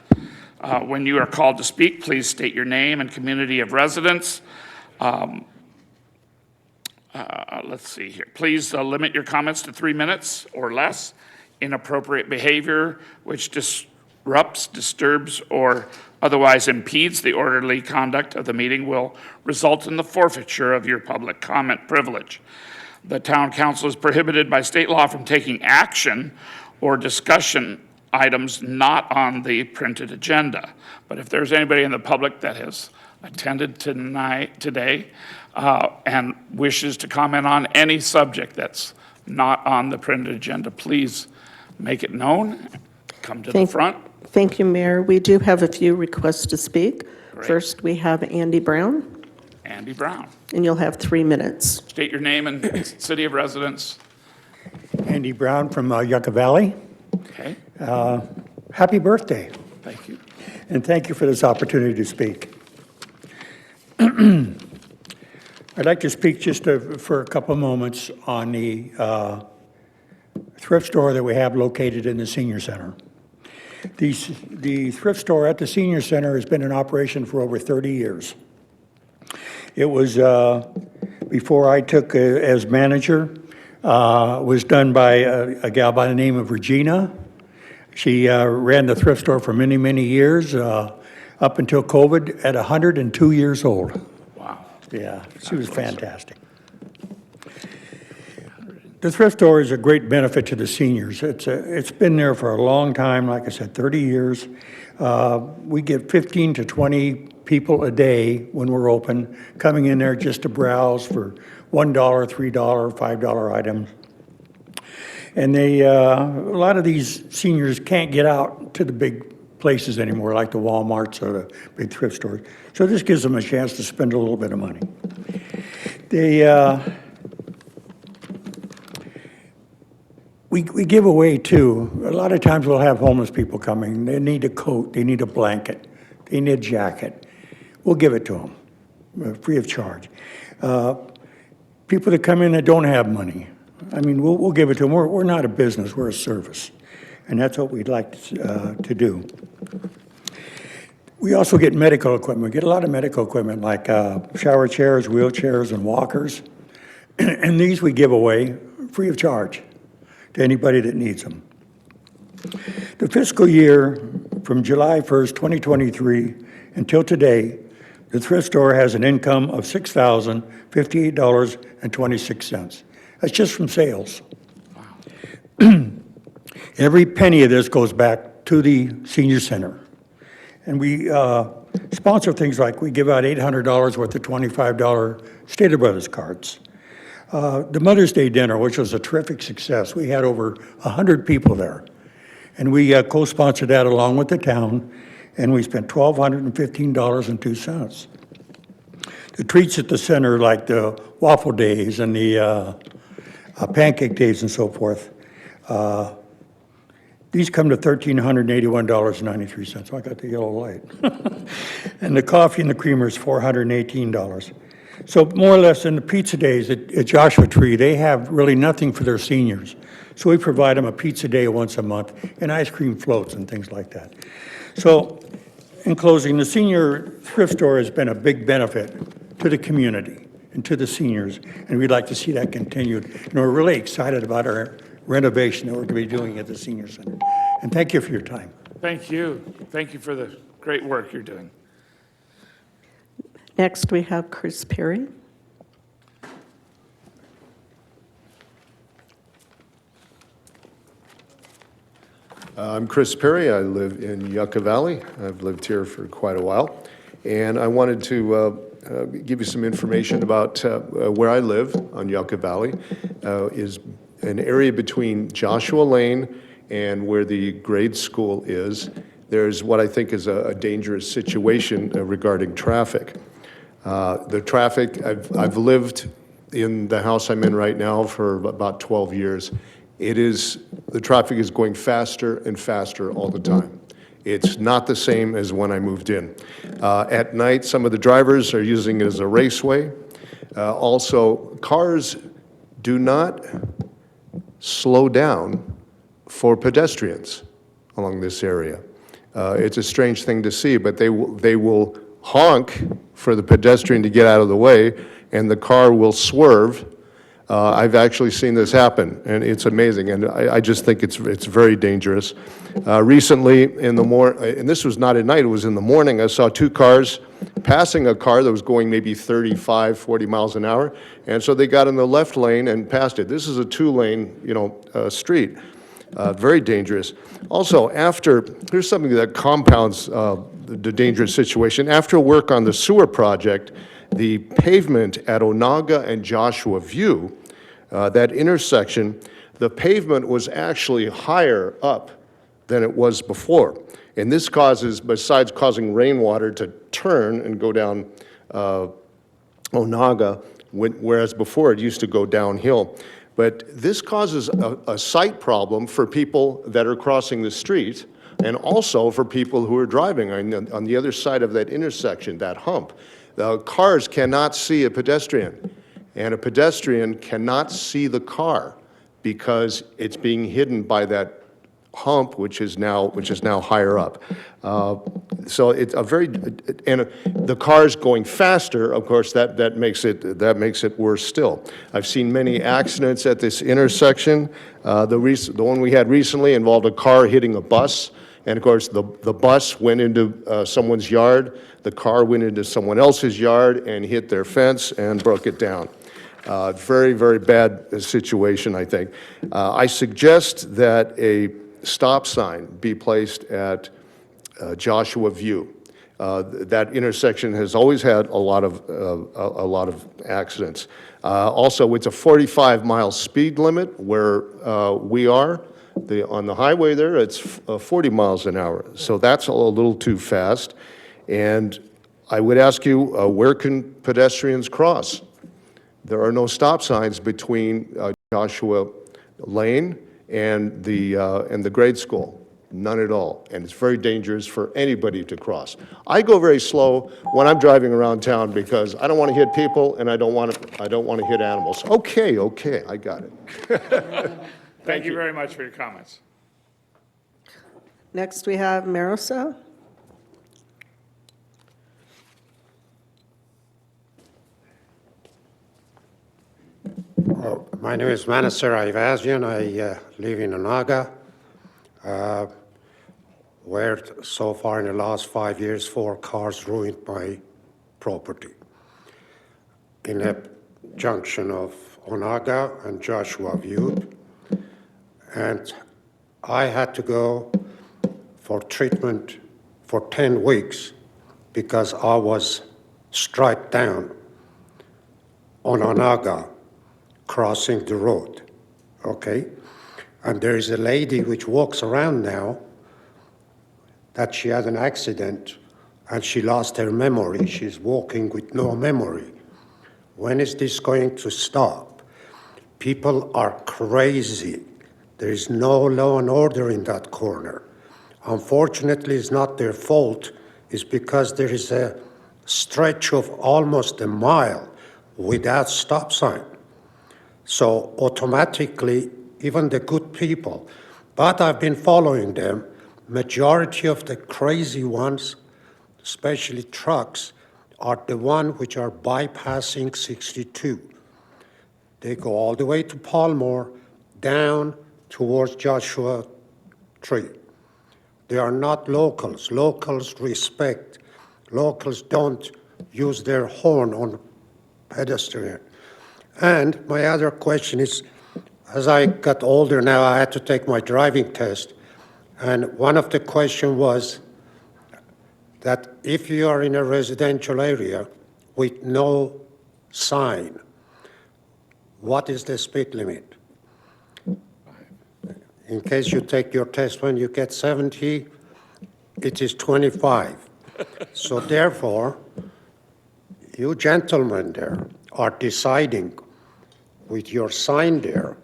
When you are called to speak, please state your name and community of residence. Let's see here. Please limit your comments to 3 minutes or less. Inappropriate behavior which disrupts, disturbs, or otherwise impedes the orderly conduct of the meeting will result in the forfeiture of your public comment privilege. The town council is prohibited by state law from taking action or discussion items not on the printed agenda. But if there's anybody in the public that has attended today and wishes to comment on any subject that's not on the printed agenda, please make it known. Come to the front. Thank you, Mayor. We do have a few requests to speak. Great. First, we have Andy Brown, Andy Brown. and you'll have 3 minutes. State your name and city of residence. Andy Brown from Yucca Valley. Okay, Happy birthday, thank you. and thank you for this opportunity to speak. I'd like to speak just for a couple of moments on the thrift store that we have located in the senior center. The thrift store at the senior center has been in operation for over 30 years. It was, before I took as manager, was done by a gal by the name of Regina. She ran the thrift store for many, many years, up until COVID, at 102 years old. Wow. Yeah, she was fantastic. The thrift store is a great benefit to the seniors. It's been there for a long time, like I said, 30 years. We get 15 to 20 people a day when we're open, coming in there just to browse for $1, $3, $5 items. And a lot of these seniors can't get out to the big places anymore, like the Walmarts or the big thrift stores. So this gives them a chance to spend a little bit of money. We give away too. A lot of times we'll have homeless people coming. They need a coat, they need a blanket, they need a jacket. We'll give it to them, free of charge. People that come in that don't have money, I mean, we'll give it to them. We're not a business, we're a service. And that's what we'd like to do. We also get medical equipment. We get a lot of medical equipment like shower chairs, wheelchairs, and walkers. And these we give away free of charge to anybody that needs them. The fiscal year from July 1st, 2023 until today, the thrift store has an income of $6,058.26. That's just from sales. Every penny of this goes back to the senior center. And we sponsor things like we give out $800 worth of $25 Stater Brothers cards. The Mother's Day dinner, which was a terrific success, we had over 100 people there. And we co-sponsored that along with the town, and we spent $1,215.02. The treats at the center, like the waffle days and the pancake days and so forth, these come to $1,381.93. I got the yellow light. And the coffee and the creamer is $418. So more or less in the pizza days at Joshua Tree, they have really nothing for their seniors. So we provide them a pizza day once a month and ice cream floats and things like that. So in closing, the senior thrift store has been a big benefit to the community and to the seniors, and we'd like to see that continued. And we're really excited about our renovation that we're going to be doing at the senior center. And thank you for your time. Thank you. Thank you for the great work you're doing. Next, we have Chris Perry. I'm Chris Perry. I live in Yucca Valley. I've lived here for quite a while. And I wanted to give you some information about where I live on Yucca Valley. Is an area between Joshua Lane and where the grade school is. There's what I think is a dangerous situation regarding traffic. The traffic, I've lived in the house I'm in right now for about 12 years. The traffic is going faster and faster all the time. It's not the same as when I moved in. At night, some of the drivers are using it as a raceway. Also, cars do not slow down for pedestrians along this area. It's a strange thing to see, but they will honk for the pedestrian to get out of the way, and the car will swerve I've actually seen this happen, and it's amazing, and I just think it's very dangerous. Recently, and this was not at night, it was in the morning, I saw two cars passing a car that was going maybe 35, 40 miles an hour, and so they got in the left lane and passed it. This is a two-lane, street. Very dangerous. Also, here's something that compounds the dangerous situation. After work on the sewer project, the pavement at Onaga and Joshua View, that intersection, the pavement was actually higher up than it was before. And this causes, besides causing rainwater to turn and go down Onaga, whereas before it used to go downhill. But this causes a sight problem for people that are crossing the street, and also for people who are driving on the other side of that intersection, that hump. The cars cannot see a pedestrian, and a pedestrian cannot see the car because it's being hidden by that hump, which is now higher up. So it's and the cars going faster, of course, that makes it worse still. I've seen many accidents at this intersection. The one we had recently involved a car hitting a bus, and of course the bus went into someone's yard, the car went into someone else's yard and hit their fence and broke it down. Very, very bad situation, I think. I suggest that a stop sign be placed at Joshua View. That intersection has always had a lot of accidents. Also, it's a 45-mile speed limit where we are. On the highway there, it's 40 miles an hour. So that's a little too fast. And I would ask you, where can pedestrians cross? There are no stop signs between Joshua Lane and the grade school. None at all, and it's very dangerous for anybody to cross. I go very slow when I'm driving around town because I don't want to hit people and I don't want to hit animals. Okay, I got it. Thank you very much for your comments. Next, we have Marosa. My name is Manasseh Ivazian. I live in Onaga, where so far in the last 5 years, 4 cars ruined my property. In a junction of Onaga and Joshua View. And I had to go for treatment for 10 weeks because I was struck down on Onaga crossing the road, okay? And there is a lady which walks around now that she had an accident and she lost her memory. She's walking with no memory. When is this going to stop? People are crazy. There is no law and order in that corner. Unfortunately, it's not their fault. It's because there is a stretch of almost a mile without stop sign. So automatically, even the good people, but I've been following them, majority of the crazy ones, especially trucks, are the ones which are bypassing 62. They go all the way to Palmore, down towards Joshua Tree. They are not locals. Locals respect. Locals don't use their horn on pedestrian. And my other question is, as I got older now, I had to take my driving test. And one of the questions was that if you are in a residential area with no sign, what is the speed limit? In case you take your test when you get 70, it is 25. So therefore, you gentlemen there are deciding with your sign there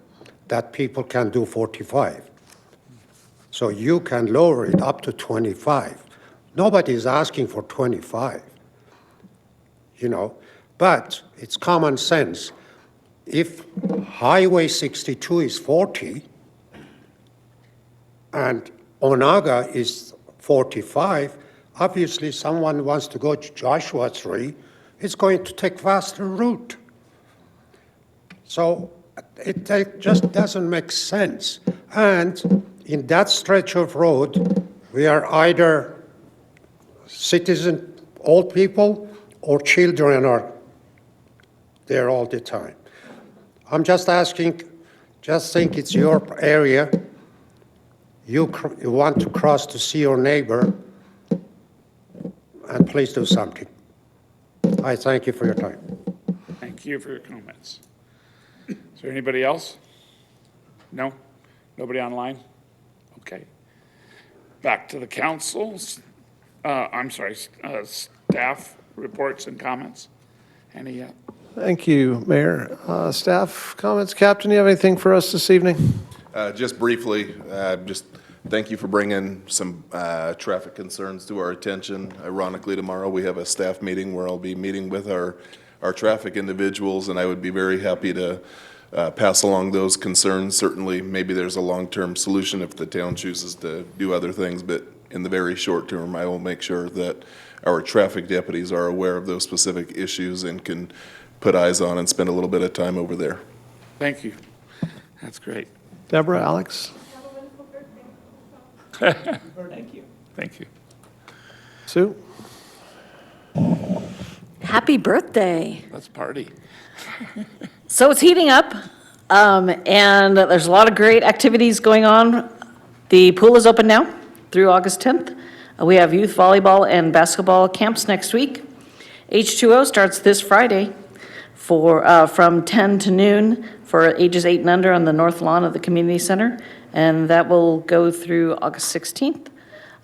that people can do 45. So you can lower it up to 25. Nobody is asking for 25, you know, but it's common sense. If Highway 62 is 40 and Onaga is 45, obviously someone wants to go to Joshua Tree, it's going to take faster route. So just doesn't make sense. And in that stretch of road, we are either citizen, old people, or children are there all the time. I'm just asking, just think it's your area. You want to cross to see your neighbor, and please do something. I thank you for your time. Thank you for your comments. Is there anybody else? No? Nobody online? Okay. Back to the councils. Staff reports and comments. Any? Thank you, Mayor. Staff comments. Captain, you have anything for us this evening? Just briefly, just thank you for bringing some traffic concerns to our attention. Ironically, tomorrow we have a staff meeting where I'll be meeting with our traffic individuals, and I would be very happy to pass along those concerns. Certainly, maybe there's a long-term solution if the town chooses to do other things, but in the very short term, I will make sure that our traffic deputies are aware of those specific issues and can put eyes on and spend a little bit of time over there. Thank you. That's great. Deborah, Alex? Thank you. Thank you. Sue? Happy birthday. Let's party. So it's heating up, and there's a lot of great activities going on. The pool is open now through August 10th. We have youth volleyball and basketball camps next week. H2O starts this Friday from 10 to noon for ages 8 and under on the north lawn of the community center, and that will go through August 16th.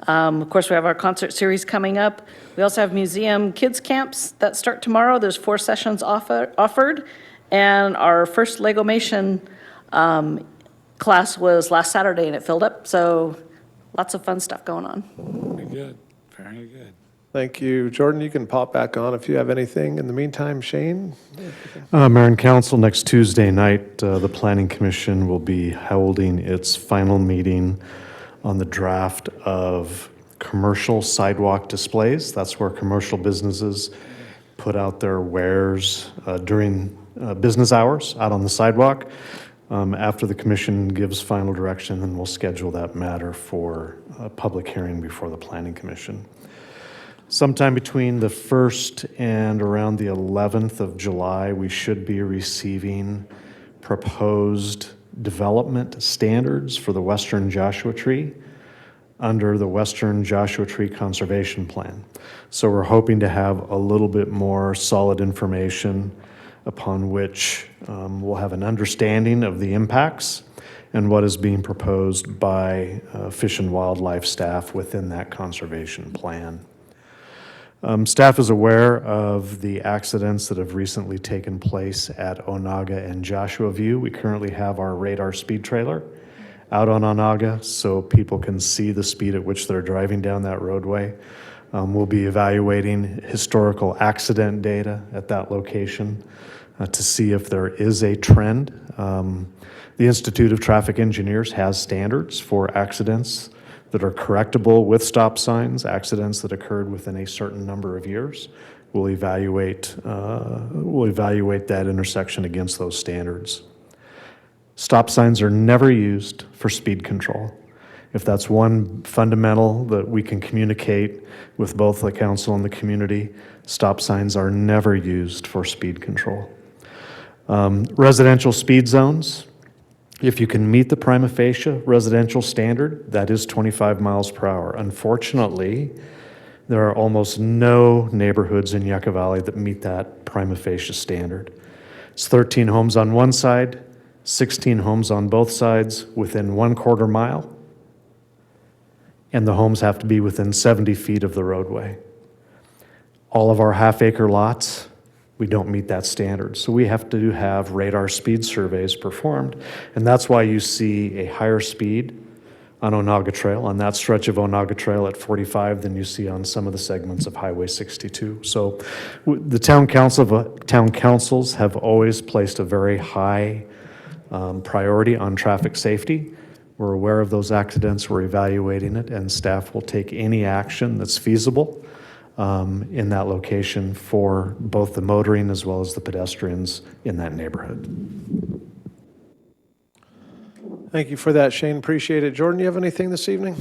Of course, we have our concert series coming up. We also have museum kids camps that start tomorrow. There's 4 sessions offered, and our first Legomation class was last Saturday, and it filled up, so lots of fun stuff going on. Very good. Very good. Thank you. Jordan, you can pop back on if you have anything. In the meantime, Shane? Mayor and Council, next Tuesday night, the Planning Commission will be holding its final meeting on the draft of commercial sidewalk displays. That's where commercial businesses put out their wares during business hours out on the sidewalk. After the commission gives final direction, then we'll schedule that matter for a public hearing before the Planning Commission. Sometime between the 1st and around the 11th of July, we should be receiving proposed development standards for the Western Joshua Tree under the Western Joshua Tree Conservation Plan. So we're hoping to have a little bit more solid information upon which we'll have an understanding of the impacts and what is being proposed by Fish and Wildlife staff within that conservation plan. Staff is aware of the accidents that have recently taken place at Onaga and Joshua View. We currently have our radar speed trailer out on Onaga so people can see the speed at which they're driving down that roadway. We'll be evaluating historical accident data at that location to see if there is a trend. The Institute of Traffic Engineers has standards for accidents that are correctable with stop signs, accidents that occurred within a certain number of years. We'll evaluate that intersection against those standards. Stop signs are never used for speed control. If that's one fundamental that we can communicate with both the council and the community, stop signs are never used for speed control. Residential speed zones. If you can meet the prima facie residential standard, that is 25 miles per hour. Unfortunately, there are almost no neighborhoods in Yucca Valley that meet that prima facie standard. It's 13 homes on one side, 16 homes on both sides within 1/4 mile, and the homes have to be within 70 feet of the roadway. All of our half-acre lots, we don't meet that standard. So we have to have radar speed surveys performed, and that's why you see a higher speed on Onaga Trail, on that stretch of Onaga Trail at 45 than you see on some of the segments of Highway 62. So the town councils have always placed a very high priority on traffic safety. We're aware of those accidents, we're evaluating it, and staff will take any action that's feasible in that location for both the motoring as well as the pedestrians in that neighborhood. Thank you for that, Shane. Appreciate it. Jordan, you have anything this evening?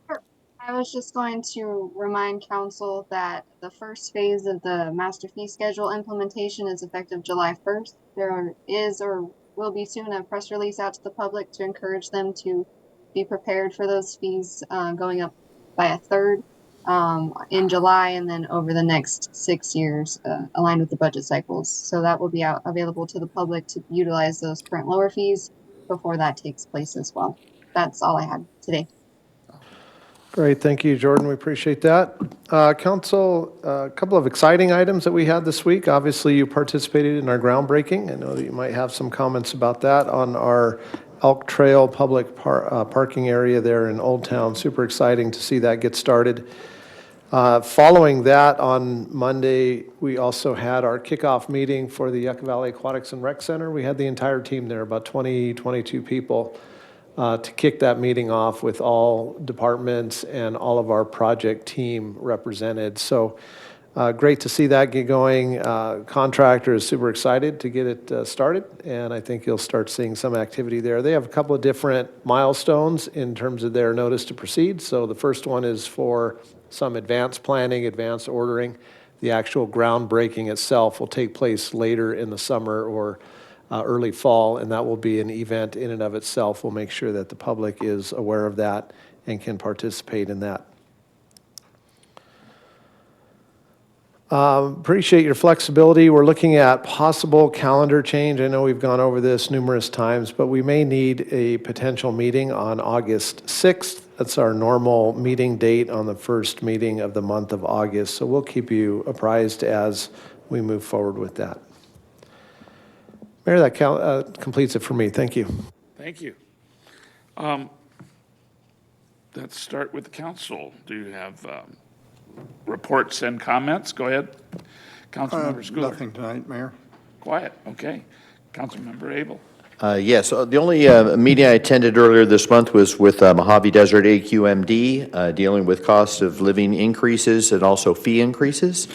Sure. I was just going to remind council that the first phase of the master fee schedule implementation is effective July 1st. There is or will be soon a press release out to the public to encourage them to be prepared for those fees going up by a third in July and then over the next 6 years aligned with the budget cycles. So that will be out available to the public to utilize those current lower fees before that takes place as well. That's all I had today. Great, thank you, Jordan. We appreciate that. Council, a couple of exciting items that we had this week. Obviously, you participated in our groundbreaking. I know that you might have some comments about that on our Elk Trail public parking area there in Old Town. Super exciting to see that get started. Following that, on Monday, we also had our kickoff meeting for the Yucca Valley Aquatics and Rec Center. We had the entire team there, about 22 people, to kick that meeting off with all departments and all of our project team represented. So great to see that get going. Contractor is super excited to get it started, and I think you'll start seeing some activity there. They have a couple of different milestones in terms of their notice to proceed. So the first one is for some advanced planning, advanced ordering. The actual groundbreaking itself will take place later in the summer or early fall, and that will be an event in and of itself. We'll make sure that the public is aware of that and can participate in that. Appreciate your flexibility. We're looking at possible calendar change. I know we've gone over this numerous times, but we may need a potential meeting on August 6th. That's our normal meeting date on the first meeting of the month of August. So we'll keep you apprised as we move forward with that. Mayor, that completes it for me. Thank you. Thank you. Let's start with the council. Do you have reports and comments? Go ahead. Councilmember Schooler. Nothing tonight, Mayor. Quiet, okay. Councilmember Abel. Yes, the only meeting I attended earlier this month was with Mojave Desert AQMD, dealing with cost of living increases and also fee increases.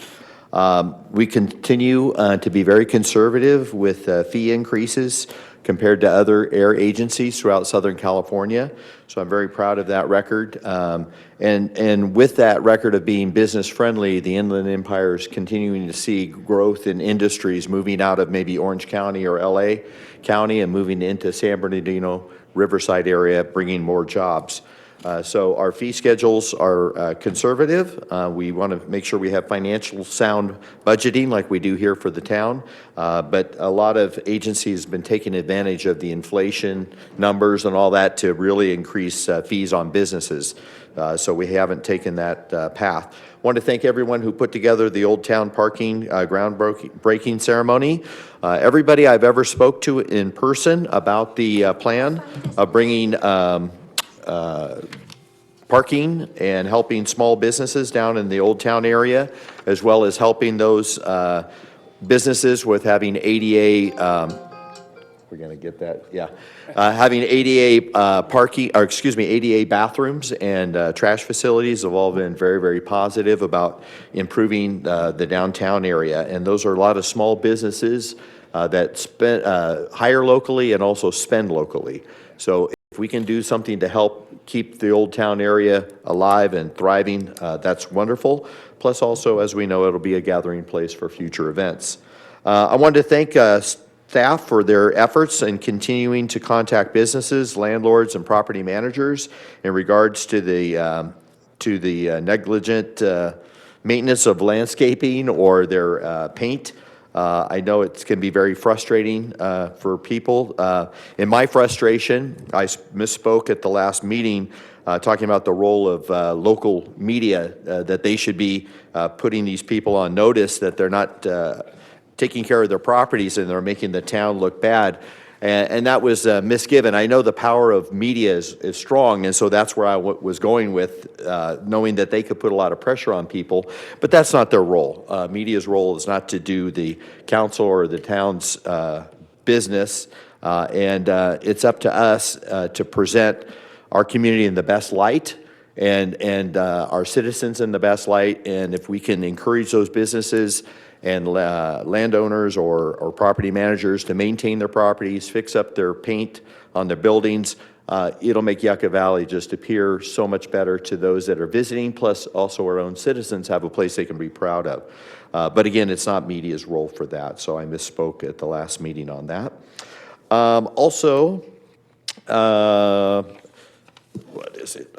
We continue to be very conservative with fee increases compared to other air agencies throughout Southern California. So I'm very proud of that record. And with that record of being business friendly, the Inland Empire is continuing to see growth in industries moving out of maybe Orange County or LA County and moving into San Bernardino, Riverside area, bringing more jobs. So our fee schedules are conservative. We want to make sure we have financial sound budgeting like we do here for the town. But a lot of agencies have been taking advantage of the inflation numbers and all that to really increase fees on businesses. So we haven't taken that path. I want to thank everyone who put together the Old Town parking groundbreaking ceremony. Everybody I've ever spoke to in person about the plan of bringing parking and helping small businesses down in the Old Town area, as well as helping those businesses with having ADA, we're going to get that, yeah. Having ADA parking, or excuse me, ADA bathrooms and trash facilities have all been very, very positive about improving the downtown area. And those are a lot of small businesses that hire locally and also spend locally. So if we can do something to help keep the Old Town area alive and thriving, that's wonderful. Plus also, as we know, it'll be a gathering place for future events. I wanted to thank staff for their efforts in continuing to contact businesses, landlords, and property managers in regards to the negligent maintenance of landscaping or their paint. I know it can be very frustrating for people. In my frustration, I misspoke at the last meeting talking about the role of local media, that they should be putting these people on notice that they're not taking care of their properties and they're making the town look bad. And that was misgiven. I know the power of media is strong, and so that's where I was going with, knowing that they could put a lot of pressure on people, but that's not their role. Media's role is not to do the council or the town's business, and it's up to us to present our community in the best light and our citizens in the best light. And if we can encourage those businesses and landowners or property managers to maintain their properties, fix up their paint on their buildings, it'll make Yucca Valley just appear so much better to those that are visiting, plus also our own citizens have a place they can be proud of. But again, it's not media's role for that, so I misspoke at the last meeting on that. Also, what is it?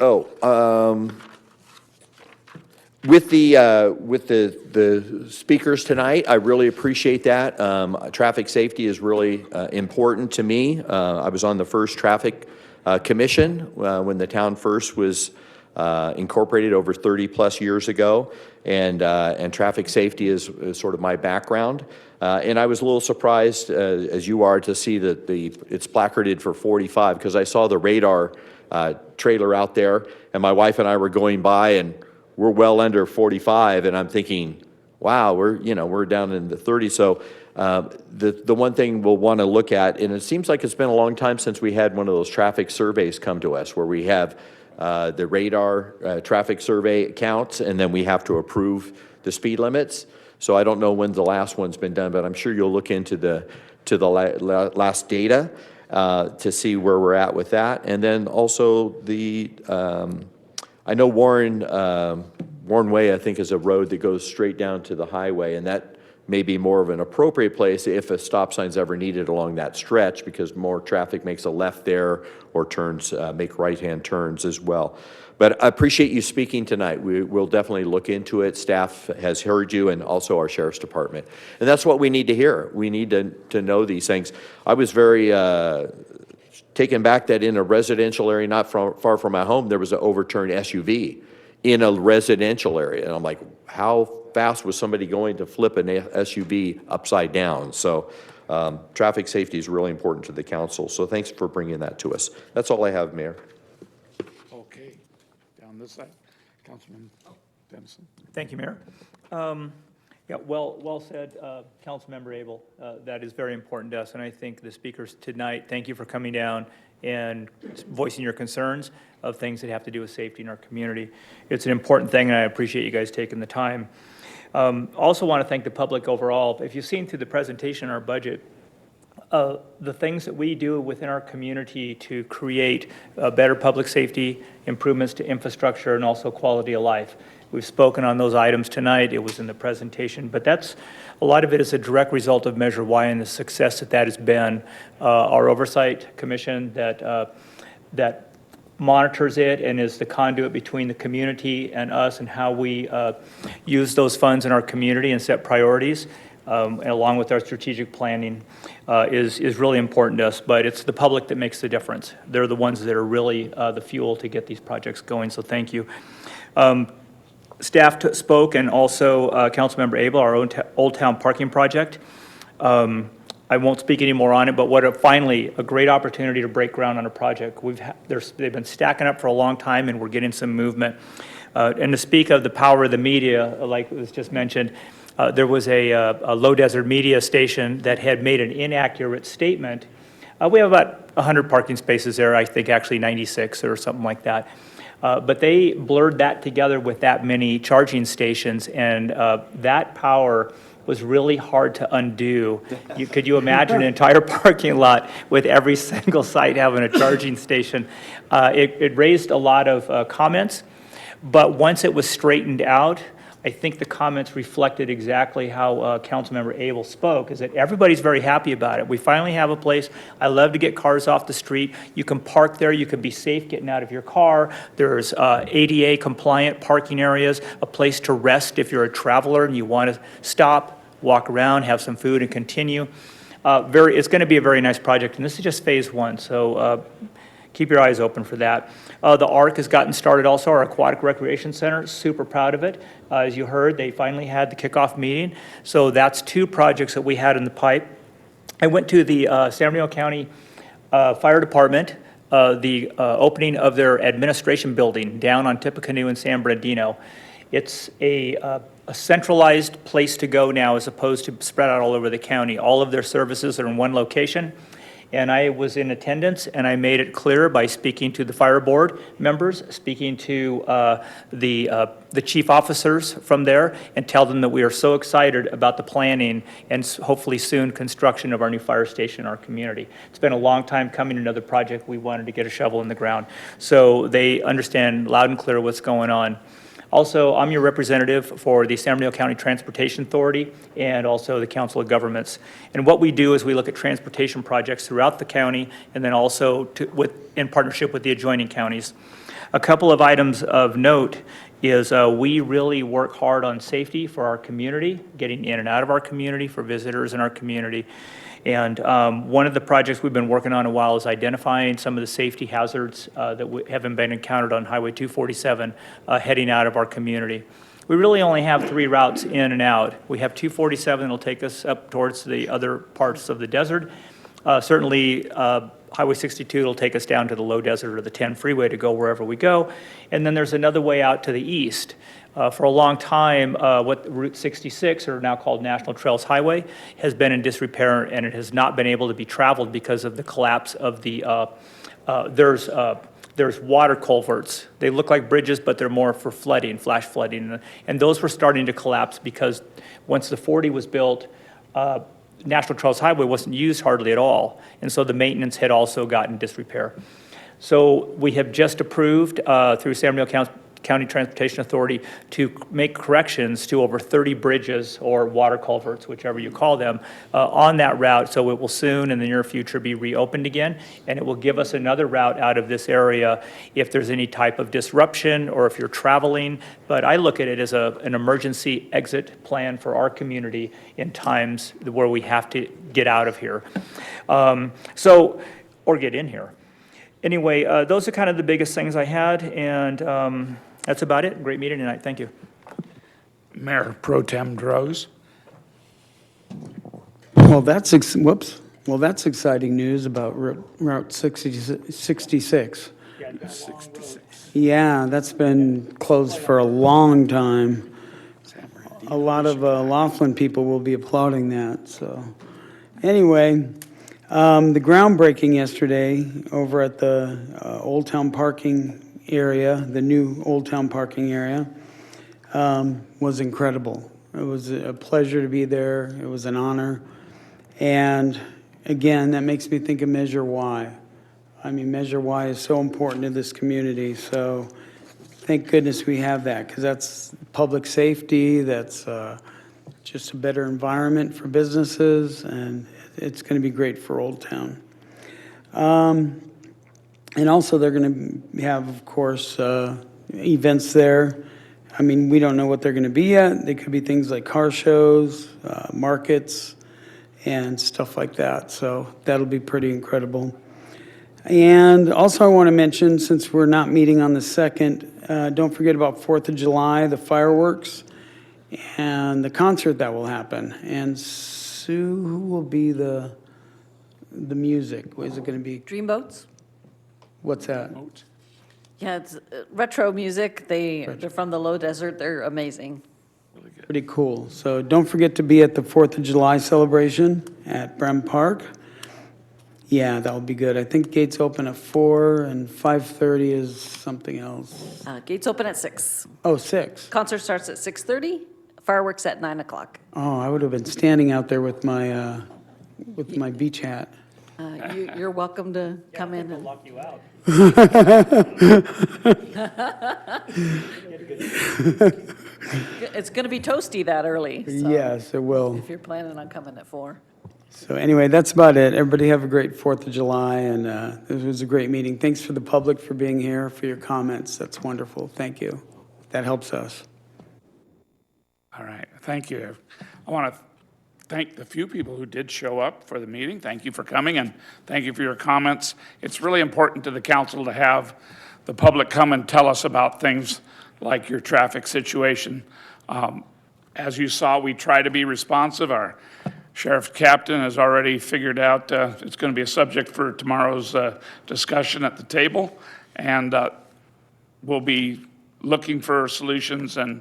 With the speakers tonight, I really appreciate that. Traffic safety is really important to me. I was on the first traffic commission when the town first was incorporated over 30-plus years ago, and traffic safety is sort of my background. And I was a little surprised, as you are, to see that it's placarded for 45, because I saw the radar trailer out there, and my wife and I were going by, and we're well under 45, and I'm thinking, wow, we're down in the 30s. So the one thing we'll want to look at, and it seems like it's been a long time since we had one of those traffic surveys come to us, where we have the radar traffic survey counts, and then we have to approve the speed limits. So I don't know when the last one's been done, but I'm sure you'll look into the last data to see where we're at with that. And then also I know Warren Way, I think, is a road that goes straight down to the highway, and that may be more of an appropriate place if a stop sign's ever needed along that stretch, because more traffic makes a left there or make right-hand turns as well. But I appreciate you speaking tonight. We'll definitely look into it. Staff has heard you, and also our Sheriff's Department. And that's what we need to hear. We need to know these things. I was very taken back that in a residential area not far from my home, there was an overturned SUV in a residential area. And I'm like, how fast was somebody going to flip an SUV upside down? So traffic safety is really important to the council. So thanks for bringing that to us. That's all I have, Mayor. Okay, down this side, Councilman Dennison. Thank you, Mayor. Yeah, well said, Councilmember Abel. That is very important to us, and I think the speakers tonight, thank you for coming down and voicing your concerns of things that have to do with safety in our community. It's an important thing, and I appreciate you guys taking the time. Also want to thank the public overall. If you've seen through the presentation in our budget, the things that we do within our community to create better public safety, improvements to infrastructure, and also quality of life. We've spoken on those items tonight. It was in the presentation, but a lot of it is a direct result of Measure Y and the success that has been. Our oversight commission that monitors it and is the conduit between the community and us, and how we use those funds in our community and set priorities, along with our strategic planning, is really important to us. But it's the public that makes the difference. They're the ones that are really the fuel to get these projects going, so thank you. Staff spoke, and also Councilmember Abel, our own Old Town Parking Project. I won't speak any more on it, but finally a great opportunity to break ground on a project. They've been stacking up for a long time, and we're getting some movement. And to speak of the power of the media, like was just mentioned, there was a low desert media station that had made an inaccurate statement. We have about 100 parking spaces there, I think actually 96 or something like that. But they blurred that together with that many charging stations, and that power was really hard to undo. Could you imagine an entire parking lot with every single site having a charging station? It raised a lot of comments, but once it was straightened out, I think the comments reflected exactly how Councilmember Abel spoke, is that everybody's very happy about it. We finally have a place. I love to get cars off the street. You can park there. You can be safe getting out of your car. There's ADA compliant parking areas, a place to rest if you're a traveler and you want to stop, walk around, have some food, and continue. It's going to be a very nice project, and this is just phase one, so keep your eyes open for that. The ARC has gotten started also, our Aquatic Recreation Center. Super proud of it. As you heard, they finally had the kickoff meeting. So that's two projects that we had in the pipe. I went to the San Bernardino County Fire Department, the opening of their administration building down on Tippecanoe in San Bernardino. It's a centralized place to go now, as opposed to spread out all over the county. All of their services are in one location. And I was in attendance, and I made it clear by speaking to the fire board members, speaking to the chief officers from there, and tell them that we are so excited about the planning and hopefully soon construction of our new fire station in our community. It's been a long time coming, another project we wanted to get a shovel in the ground. So they understand loud and clear what's going on. Also, I'm your representative for the San Bernardino County Transportation Authority and also the Council of Governments. And what we do is we look at transportation projects throughout the county and then also in partnership with the adjoining counties. A couple of items of note is we really work hard on safety for our community, getting in and out of our community, for visitors in our community. And one of the projects we've been working on a while is identifying some of the safety hazards that haven't been encountered on Highway 247 heading out of our community. We really only have 3 routes in and out. We have 247 that'll take us up towards the other parts of the desert. Certainly, Highway 62 will take us down to the low desert or the 10 freeway to go wherever we go. And then there's another way out to the east. For a long time, what Route 66, or now called National Trails Highway, has been in disrepair, and it has not been able to be traveled because of the collapse of the, there's water culverts. They look like bridges, but they're more for flooding, flash flooding. And those were starting to collapse because once the 40 was built, National Trails Highway wasn't used hardly at all. And so the maintenance had also gotten disrepair. So we have just approved through San Bernardino County Transportation Authority to make corrections to over 30 bridges or water culverts, whichever you call them, on that route. So it will soon in the near future be reopened again, and it will give us another route out of this area if there's any type of disruption or if you're traveling. But I look at it as an emergency exit plan for our community in times where we have to get out of here. Or get in here. Anyway, those are kind of the biggest things I had, and that's about it. Great meeting tonight. Thank you. Mayor Pro Tem Droz. Well, that's exciting news about Route 66. Yeah, that's been closed for a long time. A lot of Laughlin people will be applauding that, so. Anyway, the groundbreaking yesterday over at the Old Town parking area, the new Old Town parking area, was incredible. It was a pleasure to be there. It was an honor. And again, that makes me think of Measure Y. I mean, Measure Y is so important in this community. So thank goodness we have that, because that's public safety, that's just a better environment for businesses, and it's going to be great for Old Town. And also they're going to have, of course, events there. I mean, we don't know what they're going to be yet. They could be things like car shows, markets, and stuff like that. So that'll be pretty incredible. And also I want to mention, since we're not meeting on the 2nd, don't forget about 4th of July, the fireworks, and the concert that will happen. And Sue, who will be the music? Is it going to be? Dreamboats? What's that? Yeah, it's retro music. They're from the low desert. They're amazing. Pretty cool. So don't forget to be at the 4th of July celebration at Brem Park. Yeah, that will be good. I think gates open at 4 and 5:30 is something else. Gates open at 6. Oh, 6. Concert starts at 6:30. Fireworks at 9 o'clock. Oh, I would have been standing out there with my beach hat. You're welcome to come in. And Lock you out. It's going to be toasty that early. So Yes, it will. if you're planning on coming at 4. So anyway, that's about it. Everybody have a great 4th of July, and this was a great meeting. Thanks for the public for being here, for your comments. That's wonderful. Thank you. That helps us. All right, thank you. I want to thank the few people who did show up for the meeting. Thank you for coming, and thank you for your comments. It's really important to the council to have the public come and tell us about things like your traffic situation. As you saw, we try to be responsive. Our sheriff's captain has already figured out it's going to be a subject for tomorrow's discussion at the table, and we'll be looking for solutions and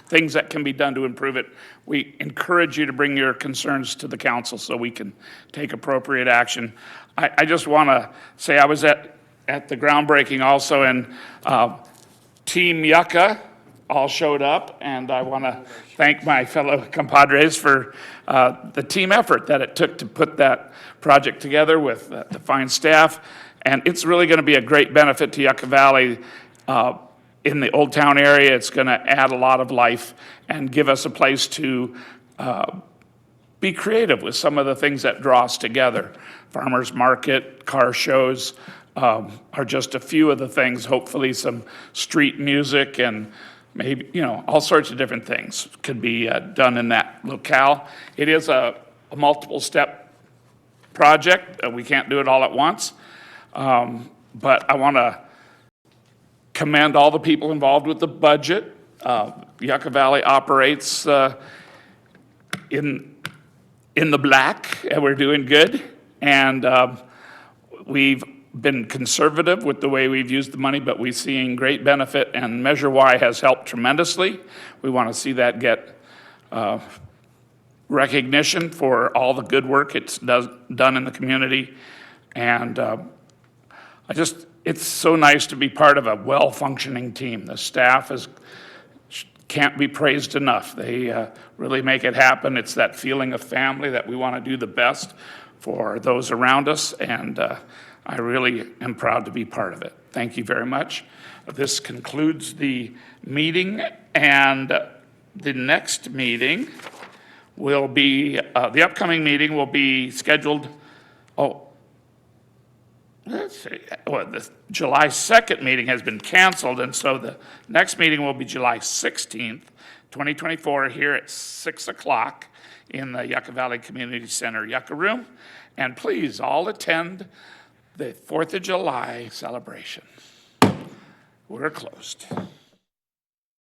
things that can be done to improve it. We encourage you to bring your concerns to the council so we can take appropriate action. I just want to say I was at the groundbreaking also, and Team Yucca all showed up, and I want to thank my fellow compadres for the team effort that it took to put that project together with the fine staff. And it's really going to be a great benefit to Yucca Valley. In the Old Town area, it's going to add a lot of life and give us a place to be creative with some of the things that draw us together. Farmers market, car shows are just a few of the things. Hopefully some street music and maybe, all sorts of different things could be done in that locale. It is a multiple step project. We can't do it all at once. But I want to commend all the people involved with the budget. Yucca Valley operates in the black, and we're doing good. And we've been conservative with the way we've used the money, but we're seeing great benefit, and Measure Y has helped tremendously. We want to see that get recognition for all the good work it's done in the community. And it's so nice to be part of a well-functioning team. The staff can't be praised enough. They really make it happen. It's that feeling of family that we want to do the best for those around us, and I really am proud to be part of it. Thank you very much. This concludes the meeting, and the next meeting will be, the upcoming meeting will be scheduled, let's see, the July 2nd meeting has been canceled, and so the next meeting will be July 16th, 2024, here at 6 o'clock in the Yucca Valley Community Center Yucca Room. And please all attend the 4th of July celebration. We're closed.